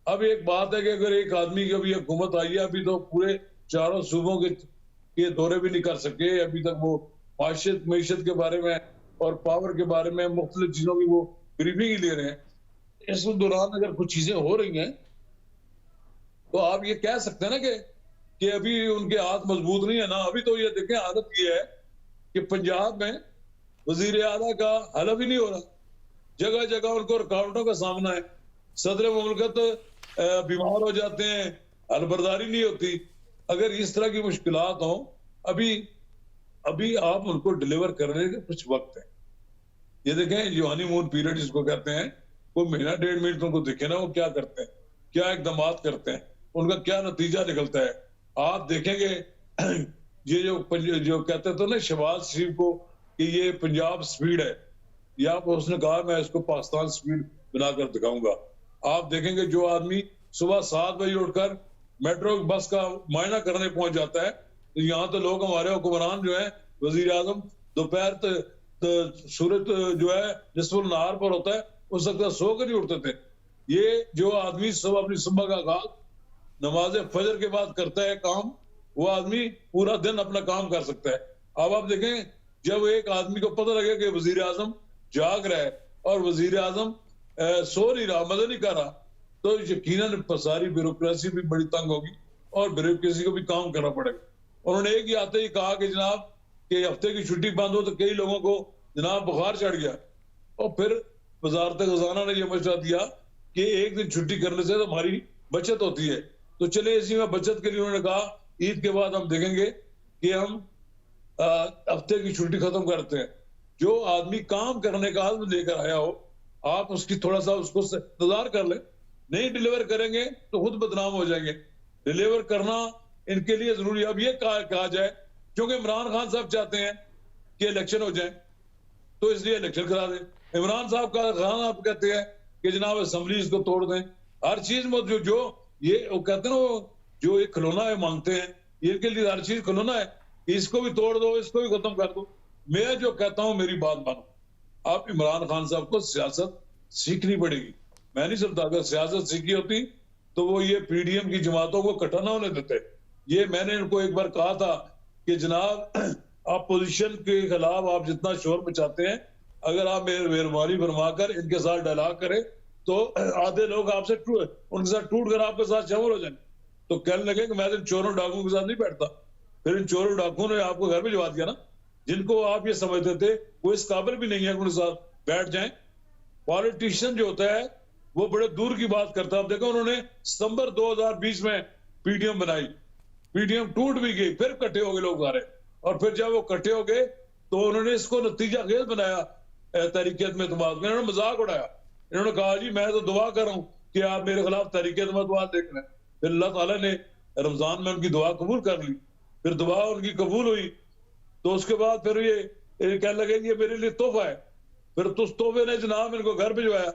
अब एक बात है कि अगर एक आदमी की अभी हुकूमत आई है, अभी तो पूरे चारों सूबों के दौरे भी नहीं कर सके, अभी तक वो मीशत के बारे में और पावर के बारे में मुख्तलिफ चीजों की वो ब्रीफिंग ही ले रहे हैं। इस दौरान अगर कुछ चीजें हो रही हैं तो आप ये कह सकते हैं ना कि अभी उनके हाथ मजबूत नहीं है ना। अभी तो ये देखें, आदत ये है कि पंजाब में वजीर आला का हलफ ही नहीं हो रहा, जगह जगह उनको रुकावटों का सामना है, सदर मुमलकत बीमार हो जाते हैं, हलबरदारी नहीं होती। अगर इस तरह की मुश्किलात हो, अभी आप उनको डिलीवर करने के कुछ वक्त है। ये देखें, जो हनीमून पीरियड जिसको कहते हैं, कोई महीना 1.5 महीने तुमको दिखे ना वो क्या करते हैं, क्या इकदाम करते हैं, उनका क्या नतीजा निकलता है। आप देखेंगे ये जो कहते थे ना शहबाज शरीफ को कि ये पंजाब स्पीड है, या उसने कहा मैं इसको पाकिस्तान स्पीड बनाकर दिखाऊंगा। आप देखेंगे जो आदमी सुबह 7 बजे उठकर मेट्रो बस का मुआयना करने पहुंच जाता है, तो यहाँ तो लोग हमारे हुक्मरान जो है वजीर आजम दोपहर सूरज जो है निस्फुल नहार पर होता है उस वक्त सोकर नहीं उठते थे। ये जो आदमी सब अपनी सुबह का आगाज नमाज फजर के बाद करता है काम, वो आदमी पूरा दिन अपना काम कर सकता है। अब आप देखें जब एक आदमी को पता लगे कि वजीर आजम जाग रहा है और वजीर आजम सो नहीं रहा, मदद नहीं कर रहा, तो यकीनन सारी ब्यूरोक्रेसी भी बड़ी तंग होगी और ब्यूरोक्रेसी को भी काम करना पड़ेगा। उन्होंने एक ही आते ही कहा कि जनाब कि हफ्ते की छुट्टी बंद हो, तो कई लोगों को जनाब बुखार चढ़ गया, और फिर वजारत खजाना ने यह मशवरा दिया कि एक दिन छुट्टी करने से तो हमारी बचत होती है। तो चले इसी में बचत के लिए उन्होंने कहा ईद के बाद हम देखेंगे कि हम हफ्ते की छुट्टी खत्म करते हैं। जो आदमी काम करने का आदमी लेकर आया हो, आप उसकी थोड़ा सा उसको इंतजार कर ले, नहीं डिलीवर करेंगे तो खुद बदनाम हो जाएंगे। डिलीवर करना इनके लिए जरूरी है। अब ये कहा जाए क्योंकि इमरान खान साहब चाहते हैं कि इलेक्शन हो जाए, तो इसलिए इलेक्शन करा दें। इमरान साहब का खान आप कहते हैं कि जनाब असेंबली इसको तोड़ दें, हर चीज में जो ये वो कहते हैं वो जो एक खिलौना है मांगते हैं, इनके लिए हर चीज खिलौना है, इसको भी तोड़ दो, इसको भी खत्म कर दो। मैं जो कहता हूं मेरी बात मानो, आप इमरान खान साहब को सियासत सीखनी पड़ेगी। मैं नहीं समझता अगर सियासत सीखी होती तो वो ये पीडीएम की जमातों को इकट्ठा ना होने देते। ये मैंने इनको एक बार कहा था कि जनाब अपोजिशन के खिलाफ आप जितना शोर मचाते हैं, अगर आप मेहरबानी फरमाकर इनके साथ डायलॉग करें तो आधे लोग आपसे उनके साथ टूट कर आपके साथ शामिल हो जाएंगे। तो कहने लगे कि मैं तो चोरों डाकुओं के साथ नहीं बैठता। फिर इन चोरों डाकुओं ने आपको घर में जवा दिया ना, जिनको आप ये समझते थे वो इस काबिल भी नहीं है उनके साथ बैठ जाएं। पॉलिटिशियन जो होता है वो बड़े दूर की बात करता है। अब देखो उन्होंने सितंबर 2020 में पीडीएम बनाई, पीडीएम टूट भी गई, फिर इकट्ठे हो गए लोग सारे, और फिर जब वो इकट्ठे हो गए तो उन्होंने इसको नतीजा खेल बनाया तहरीक में इत्तेमाद में। इन्होंने मजाक उड़ाया, इन्होंने कहा जी मैं तो दुआ कर रहा हूं कि आप मेरे खिलाफ तहरीक इत्तेमाद देख रहे हैं। फिर अल्लाह ताला ने रमजान में उनकी दुआ कबूल कर ली, फिर दुआ उनकी कबूल हुई, तो उसके बाद फिर ये कहने लगे ये मेरे लिए तोहफा है। फिर तो उस तोहफे ने जनाब इनको घर भिजवाया,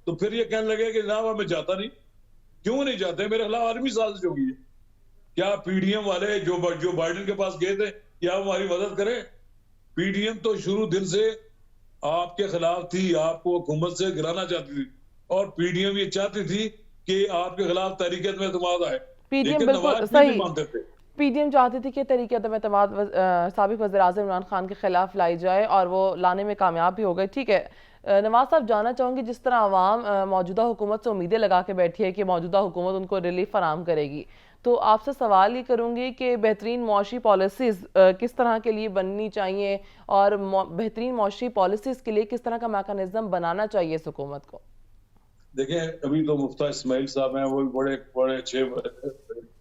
तो फिर ये कहने लगे कि जनाब हमें जाता नहीं। क्यों नहीं जाते? मेरे खिलाफ आर्मी साजिश होगी है। क्या पीडीएम वाले जो बाइडेन के पास गए थे क्या हमारी मदद करें? पीडीएम तो शुरू दिन से आपके खिलाफ थी, आपको हुकूमत से गिराना चाहती थी, और पीडीएम ये चाहती थी कि आपके खिलाफ तहरीक में इत्तेमाद आए, पीडीएम लेकिन बिल्कुल नवाज सही नहीं मानते थे। पीडीएम चाहती थी कि तहरीक एतमाद साबिक वज़ीर-ए-आज़म इमरान खान के खिलाफ लाई जाए और वो लाने में कामयाब भी हो गए। ठीक है, नवाज साहब जानना चाहूँगी जिस तरह आवाम मौजूदा हुकूमत से उम्मीदें लगा के बैठी है कि मौजूदा हुकूमत उनको रिलीफ फराम करेगी, तो आपसे सवाल ये करूँगी कि बेहतरीन मौशी पॉलिसीज़ किस तरह के लिए बननी चाहिए और बेहतरीन मौशी पॉलिसीज़ के लिए किस तरह का मैकेनिज्म बनाना चाहिए इस हुकूमत को? देखें अभी तो मुफ्ता इस्माइल साहब हैं, वो भी बड़े बड़े अच्छे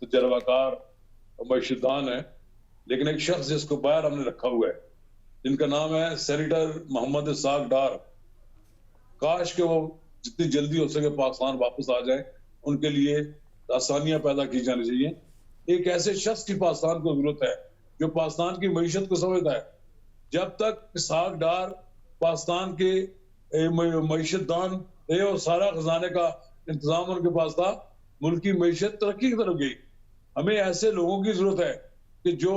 तजर्बाकार मशीदान है, लेकिन एक शख्स जिसको बाहर हमने रखा हुआ है जिनका नाम है सेनेटर मोहम्मद इसाक डार। काश के वो जितनी जल्दी हो सके पाकिस्तान वापस आ जाए, उनके लिए आसानियां पैदा की जानी चाहिए। एक ऐसे शख्स की पाकिस्तान को जरूरत है जो पाकिस्तान की मईशत को समझता है। जब तक इसाक डार पाकिस्तान के मईशतदान रहे और सारा खजाने का इंतजाम उनके पास था, मुल्क की मईशत तरक्की की तरफ गई। हमें ऐसे लोगों की जरूरत है कि जो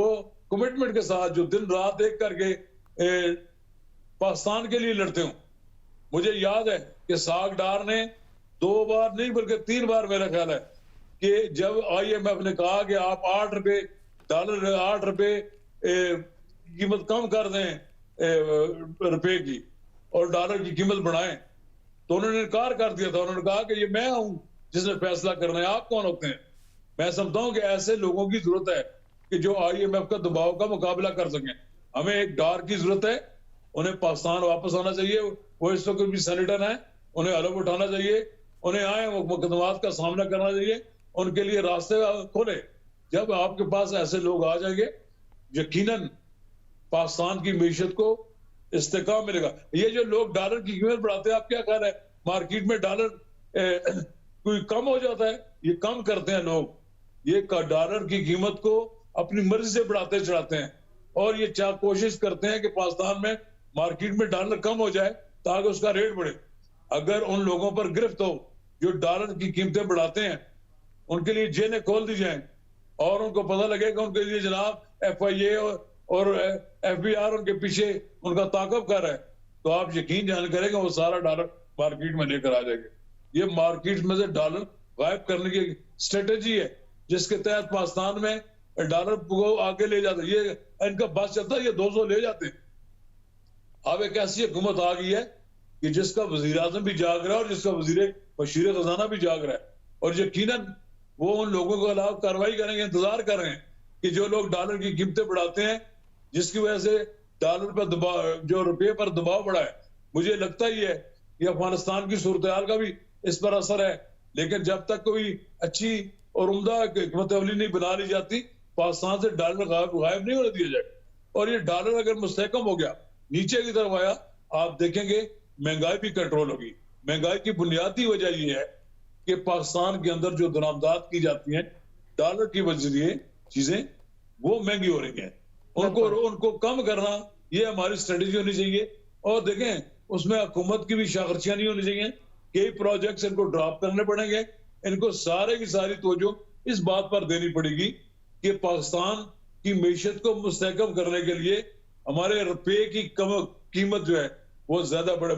कमिटमेंट के साथ, जो दिन रात एक करके पाकिस्तान के लिए लड़ते हों। मुझे याद है कि साग डार ने 2 बार नहीं बल्कि 3 बार मेरा ख्याल है कि जब IMF ने कहा कि आप $8 कीमत कम कर दें रुपए की और डॉलर की कीमत बढ़ाएं, तो उन्होंने इनकार कर दिया था। उन्होंने कहा कि ये मैं हूं जिसने फैसला करना है, आप कौन होते हैं? मैं समझता हूं कि ऐसे लोगों की जरूरत है कि जो IMF का दबाव का मुकाबला कर सकें। हमें एक डार की जरूरत है, उन्हें पाकिस्तान वापस आना चाहिए। वो इस वक्त भी सेनेटर हैं, उन्हें हलफ उठाना चाहिए, उन्हें आए मुकदमात का सामना करना चाहिए, उनके लिए रास्ते खोले। जब आपके पास ऐसे लोग आ जाएंगे, यकीनन पाकिस्तान की मीशत को इस्तेकाम मिलेगा। ये जो लोग डॉलर की कीमत बढ़ाते हैं, आप क्या ख्याल है मार्केट में डॉलर कोई कम हो जाता है, ये कम करते हैं लोग, ये डॉलर की कीमत को अपनी मर्जी से बढ़ाते चढ़ाते हैं और ये कोशिश करते हैं कि पाकिस्तान में मार्केट में डॉलर कम हो जाए ताकि उसका रेट बढ़े। अगर उन लोगों पर गिरफ्त हो जो डॉलर की कीमतें बढ़ाते हैं, उनके लिए जेलें खोल दी जाएं और उनको पता लगेगा उनके लिए जनाब FIA और FBI उनके पीछे उनका ताक़ब कर रहा है, तो आप यकीन जान करेंगे वो सारा डॉलर मार्केट में लेकर आ जाएंगे। ये मार्केट में से डॉलर गायब करने की स्ट्रेटेजी है जिसके तहत पाकिस्तान में डॉलर को आगे ले जाते, ये इनका बस चलता है, ये 200 ले जाते हैं। अब एक ऐसी हुकूमत आ गई है कि जिसका वजीर आजम भी जाग रहा है और जिसका बशीर खजाना भी जाग रहा है, और यकीनन वो उन लोगों के खिलाफ कार्रवाई करेंगे, इंतजार कर रहे हैं कि जो लोग डॉलर की कीमतें बढ़ाते हैं जिसकी वजह से डॉलर पर दबाव, जो रुपये पर दबाव बढ़ा है। मुझे लगता ही है कि अफगानिस्तान की सूरत हाल का भी इस पर असर है, लेकिन जब तक कोई अच्छी और उम्दा हिकमत अमली नहीं बना ली जाती, पाकिस्तान से डॉलर गायब नहीं होने दिया जाए। और ये डॉलर अगर मुस्तहकम हो गया, नीचे की तरफ आया, आप देखेंगे महंगाई भी कंट्रोल होगी। महंगाई की बुनियादी वजह ये है कि पाकिस्तान के अंदर जो दरामदात की जाती हैं डॉलर की वजह चीजें वो महंगी हो रही हैं, उनको कम करना ये हमारी स्ट्रेटेजी होनी चाहिए। और देखें उसमें हुकूमत की भी शाखर्चियां नहीं होनी चाहिए, कई प्रोजेक्ट्स इनको ड्रॉप करने पड़ेंगे, इनको सारे की सारी तवज्जो इस बात पर देनी पड़ेगी कि पाकिस्तान की मीशत को मुस्तहकम करने के लिए हमारे रुपये की कीमत जो है वो ज्यादा बढ़े।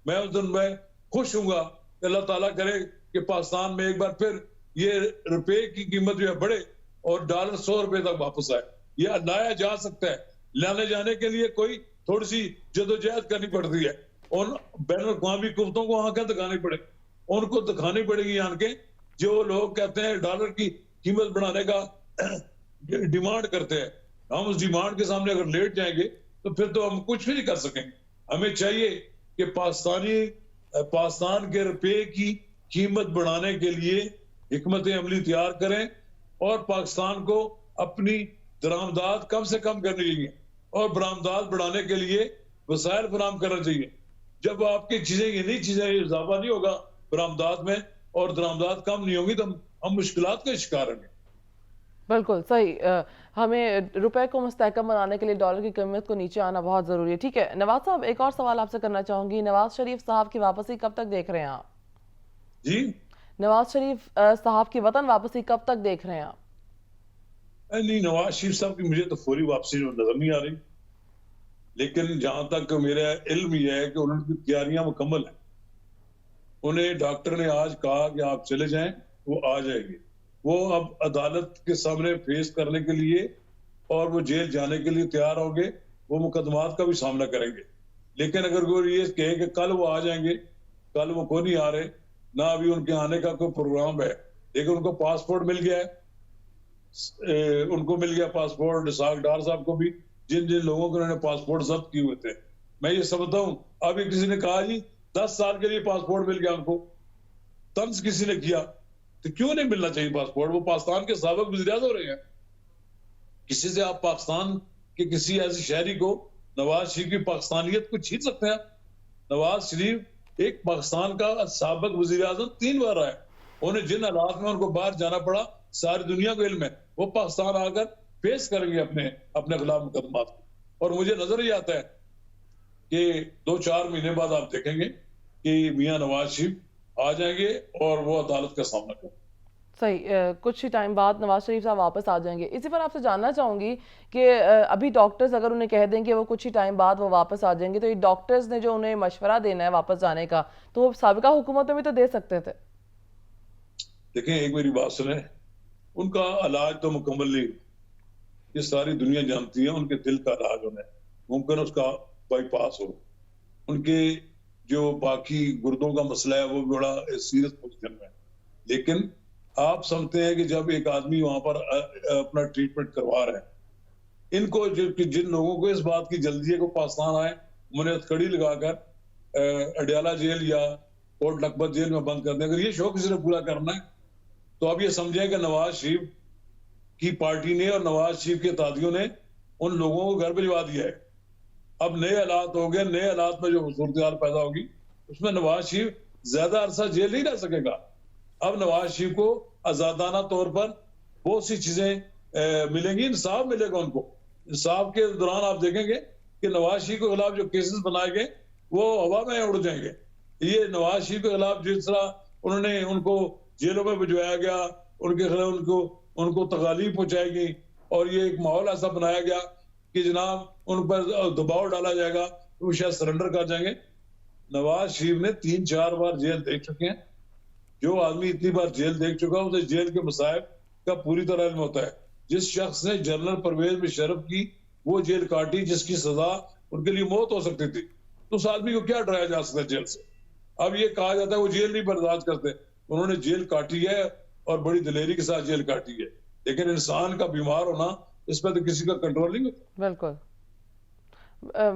मैं उस दिन में खुश हूंगा, अल्लाह ताला करे कि पाकिस्तान में एक बार फिर ये रुपये की कीमत जो है बढ़े और डॉलर 100 रुपए तक वापस आए। ये लाया जा सकता है, लाने जाने के लिए कोई थोड़ी सी जदोजहद करनी पड़ती है, उन बैन अवी कुवतों को आंखें दिखानी पड़े, उनको दिखानी पड़ेगी आंखें जो लोग कहते हैं डॉलर की कीमत बढ़ाने का डिमांड करते हैं। हम उस डिमांड के सामने अगर लेट जाएंगे तो फिर तो हम कुछ भी नहीं कर सकेंगे। हमें चाहिए कि पाकिस्तान के रुपये की कीमत बढ़ाने के लिए हिकमत अमली तैयार करें और पाकिस्तान को अपनी दरामदात कम से कम करनी चाहिए और बरामदात बढ़ाने के लिए वसाइल फराम करना चाहिए। जब आपकी चीजें ये नई चीजें इजाफा नहीं होगा बरामदात में और दरामदात कम नहीं होंगी तो हम मुश्किलात का शिकार होंगे। बिल्कुल सही। हमें रुपए को मुस्तहकम बनाने के लिए डॉलर की कीमत को नीचे आना बहुत ज़रूरी है। ठीक है नवाज साहब, एक और सवाल आपसे करना चाहूंगी, नवाज शरीफ साहब की वापसी कब तक देख रहे हैं आप? जी, नवाज शरीफ साहब की वतन वापसी कब तक देख रहे हैं आप? नहीं, नवाज शरीफ साहब की मुझे तो फौरी वापसी नजर नहीं आ रही, लेकिन जहां तक मेरा इल्म यह है कि उनकी तैयारियां मुकम्मल है। उन्हें डॉक्टर ने आज कहा कि आप चले जाएं, वो आ जाएंगे। वो अब अदालत के सामने फेस करने के लिए और वो जेल जाने के लिए तैयार होंगे, वो मुकदमात का भी सामना करेंगे। लेकिन अगर वो ये कहे कि कल वो आ जाएंगे, कल वो को नहीं आ रहे, ना अभी उनके आने का कोई प्रोग्राम है, लेकिन उनको पासपोर्ट मिल गया है, उनको मिल गया पासपोर्ट, इसाक डार साहब को भी, जिन जिन लोगों को उन्होंने पासपोर्ट जब्त किए हुए थे। मैं ये समझता हूँ अभी किसी ने कहा जी 10 साल के लिए पासपोर्ट मिल गया उनको, तंज किसी ने किया, तो क्यों नहीं मिलना चाहिए पासपोर्ट? वो पाकिस्तान के साबिक वज़ीर-ए-आज़म हो रहे हैं। किसी से आप पाकिस्तान के किसी ऐसे शहरी को नवाज शरीफ की पाकिस्तानियत को छीन सकते हैं? नवाज शरीफ एक पाकिस्तान का साबिक वज़ीर-ए-आज़म 3 बार रहा है, उन्हें जिन हालात में उनको बाहर जाना पड़ा सारी दुनिया को इल्म है, वो पाकिस्तान आकर फेस करेंगे अपने खिलाफ मुकदमात को। और मुझे नजर ही आता है कि 2-4 महीने बाद आप देखेंगे कि मियां नवाज शरीफ आ जाएंगे और वो अदालत का सामना करेंगे। सही। कुछ ही टाइम बाद नवाज शरीफ साहब वापस आ जाएंगे। इसी पर आपसे जानना चाहूंगी कि अभी डॉक्टर्स अगर उन्हें कह दें कि वो कुछ ही टाइम बाद वो वापस आ जाएंगे, तो ये डॉक्टर्स ने जो उन्हें मशवरा देना है वापस जाने का, तो वो साबिका हुकूमत में भी तो दे सकते थे। देखें, एक मेरी बात सुने, उनका इलाज तो मुकम्मल नहीं, ये सारी दुनिया जानती है, उनके दिल का इलाज होना है, मुमकिन उसका बाईपास हो, उनके जो बाकी गुर्दों का मसला है वो बड़ा सीरियस पोजीशन में है। लेकिन आप समझते हैं कि जब एक आदमी वहां पर अपना ट्रीटमेंट करवा रहे हैं, इनको जिन लोगों को इस बात की जल्दी है को पाकिस्तान आए, उन्हें हथकड़ी लगाकर अडियाला जेल या कोट लखपत जेल में बंद कर दें, अगर ये शौक किसी ने पूरा करना है तो आप ये समझें कि नवाज शरीफ की पार्टी ने और नवाज शरीफ के तादियों ने उन लोगों को घर भिजवा दिया है। अब नए हालात हो गए, नए हालात में जो सूरत हाल पैदा होगी उसमें नवाज शरीफ ज्यादा अरसा जेल नहीं रह सकेगा। अब नवाज शरीफ को आजादाना तौर पर बहुत सी चीजें मिलेंगी, इंसाफ मिलेगा उनको। इंसाफ के दौरान आप देखेंगे कि नवाज शरीफ के खिलाफ जो केसेस बनाए गए वो हवा में उड़ जाएंगे। ये नवाज शरीफ के खिलाफ जिस तरह उन्होंने उनको जेलों में भिजवाया गया, उनके खिलाफ उनको तकालीफ पहुंचाई गई और ये एक माहौल ऐसा बनाया गया कि जनाब उन पर दबाव डाला जाएगा तो वो शायद सरेंडर कर जाएंगे। नवाज शरीफ ने 3-4 बार जेल देख चुके हैं। जो आदमी इतनी बार जेल देख चुका है उसे जेल के मसाइब का पूरी तरह इल्म होता है। जिस शख्स ने जनरल परवेज मुशर्रफ की वो जेल काटी जिसकी सजा उनके लिए मौत हो सकती थी, तो उस आदमी को क्या डराया जा सकता है जेल से। अब ये कहा जाता है वो जेल नहीं बर्दाश्त करते, उन्होंने जेल काटी है और बड़ी दिलेरी के साथ जेल काटी है। लेकिन इंसान का बीमार होना, इस पर तो किसी का कंट्रोल नहीं होता। बिल्कुल,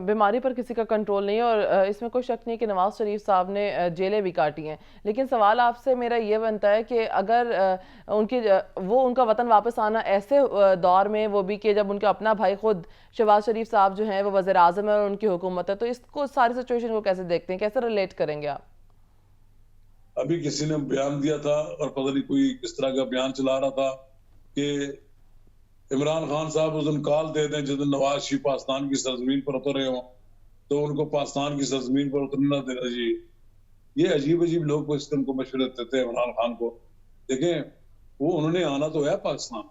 बीमारी पर किसी का कंट्रोल नहीं है और इसमें कोई शक नहीं कि नवाज शरीफ साहब ने जेलें भी काटी हैं। लेकिन सवाल आपसे मेरा ये बनता है कि अगर उनका वतन वापस आना ऐसे दौर में, वो भी कि जब उनका अपना भाई खुद शहबाज शरीफ साहब जो हैं वो वज़ीर आज़म है और उनकी हुकूमत है, तो इसको सारी सिचुएशन को कैसे देखते हैं, कैसे रिलेट करेंगे आप? अभी किसी ने बयान दिया था और पता नहीं कोई किस तरह का बयान चला रहा था कि इमरान खान साहब उस दिन कॉल दे दें जिस दिन नवाज शरीफ पाकिस्तान की सरजमीन पर उतरे हों तो उनको पाकिस्तान की सरजमीन पर उतरना देना चाहिए। ये अजीब अजीब लोग को इस दिन को मशवरे देते हैं इमरान खान को। देखें, वो उन्होंने आना तो है पाकिस्तान,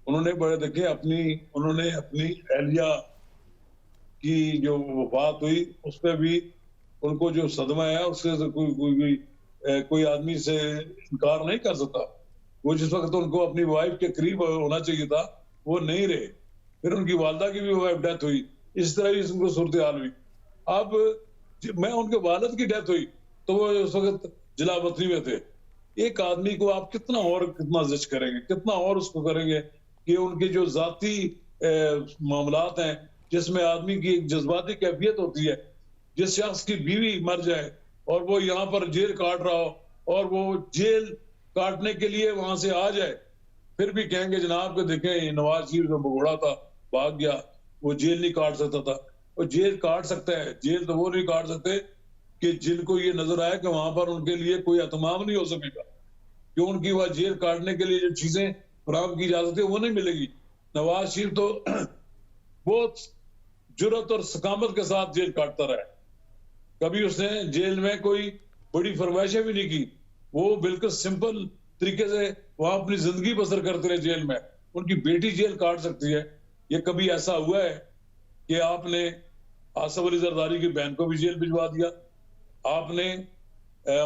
उन्होंने बड़े देखे उन्होंने अपनी एहलिया की जो वफात हुई उस पर भी उनको जो सदमा है उससे तो कोई आदमी से इनकार नहीं कर सकता। वो जिस वक्त उनको अपनी वाइफ के करीब होना चाहिए था वो नहीं रहे, फिर उनकी वालदा की भी वाइफ डेथ हुई, इस तरह ही उनको सूरत हाल हुई। अब मैं उनके वालिद की डेथ हुई तो वो उस वक्त जिला वतनी में थे। एक आदमी को आप कितना जज करेंगे, कितना और उसको करेंगे कि उनके जो जाती मामलात हैं जिसमें आदमी की एक जज्बाती कैफियत होती है, जिस शख्स की बीवी मर जाए और वो यहाँ पर जेल काट रहा हो और वो जेल काटने के लिए वहां से आ जाए, फिर भी कहेंगे जनाब को देखें नवाज शरीफ जो भगोड़ा था भाग गया, वो जेल नहीं काट सकता था। वो जेल काट सकता है, जेल तो वो नहीं काट सकते कि जिनको ये नजर आए कि वहां पर उनके लिए कोई एहतमाम नहीं हो सकेगा, कि उनकी वह जेल काटने के लिए जो चीजें फराहम की जा सकती है वो नहीं मिलेगी। नवाज शरीफ तो बहुत जुर्रत और सकामत के साथ जेल काटता रहा, कभी उसने जेल में कोई बड़ी फरमाइशें भी नहीं की, वो बिल्कुल सिंपल तरीके से वहां अपनी जिंदगी बसर करते रहे जेल में। उनकी बेटी जेल काट सकती है। ये कभी ऐसा हुआ है कि आपने आसिफ अली जरदारी की बहन को भी जेल भिजवा दिया, आपने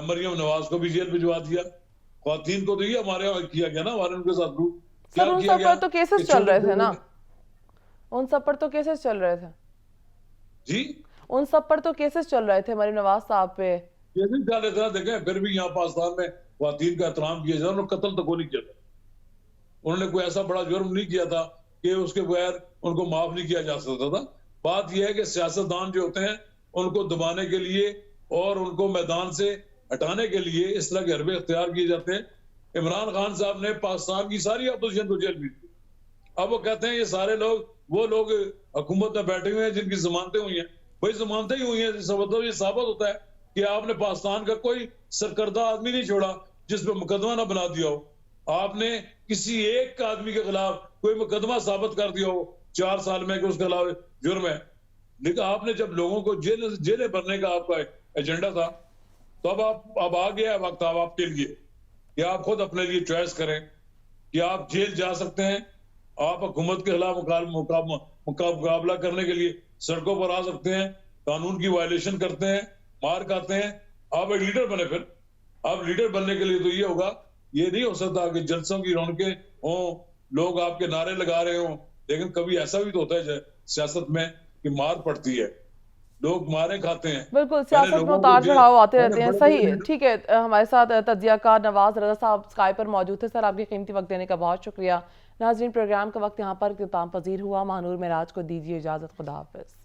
मरियम नवाज को भी जेल भिजवा दिया, ख्वातीन को तो ये हमारे यहाँ किया गया ना, हमारे उनके साथ सर उन सब पर तो केसेस चल रहे थे ना, उन सब पर तो केसेस चल रहे थे जी, उन सब पर तो केसेस चल रहे थे मरियम नवाज साहब पे। केसेस चल रहे थे, देखें फिर भी यहाँ पाकिस्तान में ख्वातीन का एहतराम किया जाता, उन्होंने कत्ल तो को नहीं किया था, उन्होंने कोई ऐसा बड़ा जुर्म नहीं किया था कि उसके बगैर उनको माफ नहीं किया जा सकता था। बात यह है कि सियासतदान जो होते हैं उनको दबाने के लिए और उनको मैदान से हटाने के लिए इस तरह के हरबे इख्तियार किए जाते हैं। इमरान खान साहब ने पाकिस्तान की सारी अपोजिशन को जेल भेज दी। अब वो कहते हैं ये सारे लोग वो लोग हुकूमत में बैठे हुए हैं जिनकी जमानतें हुई हैं। भाई जमानतें ही हुई हैं, जिसका मतलब ये साबित होता है कि आपने पाकिस्तान का कोई सरकर्दा आदमी नहीं छोड़ा जिस पे मुकदमा ना बना दिया हो। आपने किसी एक आदमी के खिलाफ कोई मुकदमा साबित कर दिया हो 4 साल में कि उसके अलावा जुर्म है। लेकिन आपने जब लोगों को जेलें भरने का आपका एजेंडा था तो अब आ गया वक्त अब आपके लिए कि आप खुद अपने लिए चॉइस करें कि आप जेल जा सकते हैं, आप हुकूमत के खिलाफ मुकाबला करने के लिए सड़कों पर आ सकते हैं, कानून की वायलेशन करते हैं, मार खाते हैं, आप एक लीडर बने। फिर आप लीडर बनने के लिए तो ये होगा, ये नहीं हो सकता कि जलसों की रौनकें हों, लोग आपके नारे लगा रहे हों। लेकिन कभी ऐसा भी तो होता है सियासत में कि मार पड़ती है, लोग मारे खाते हैं। बिल्कुल, सियासत में उतार चढ़ाव आते रहते हैं। सही है, ठीक है। हमारे साथ तज्जियाकार नवाज रजा साहब स्काई पर मौजूद थे। सर आपके कीमती वक्त देने का बहुत शुक्रिया। नाज़रीन, प्रोग्राम का वक्त यहाँ पर इख्तिताम पजीर हुआ। महानूर मेराज को दीजिए इजाज़त। खुदा हाफिज़।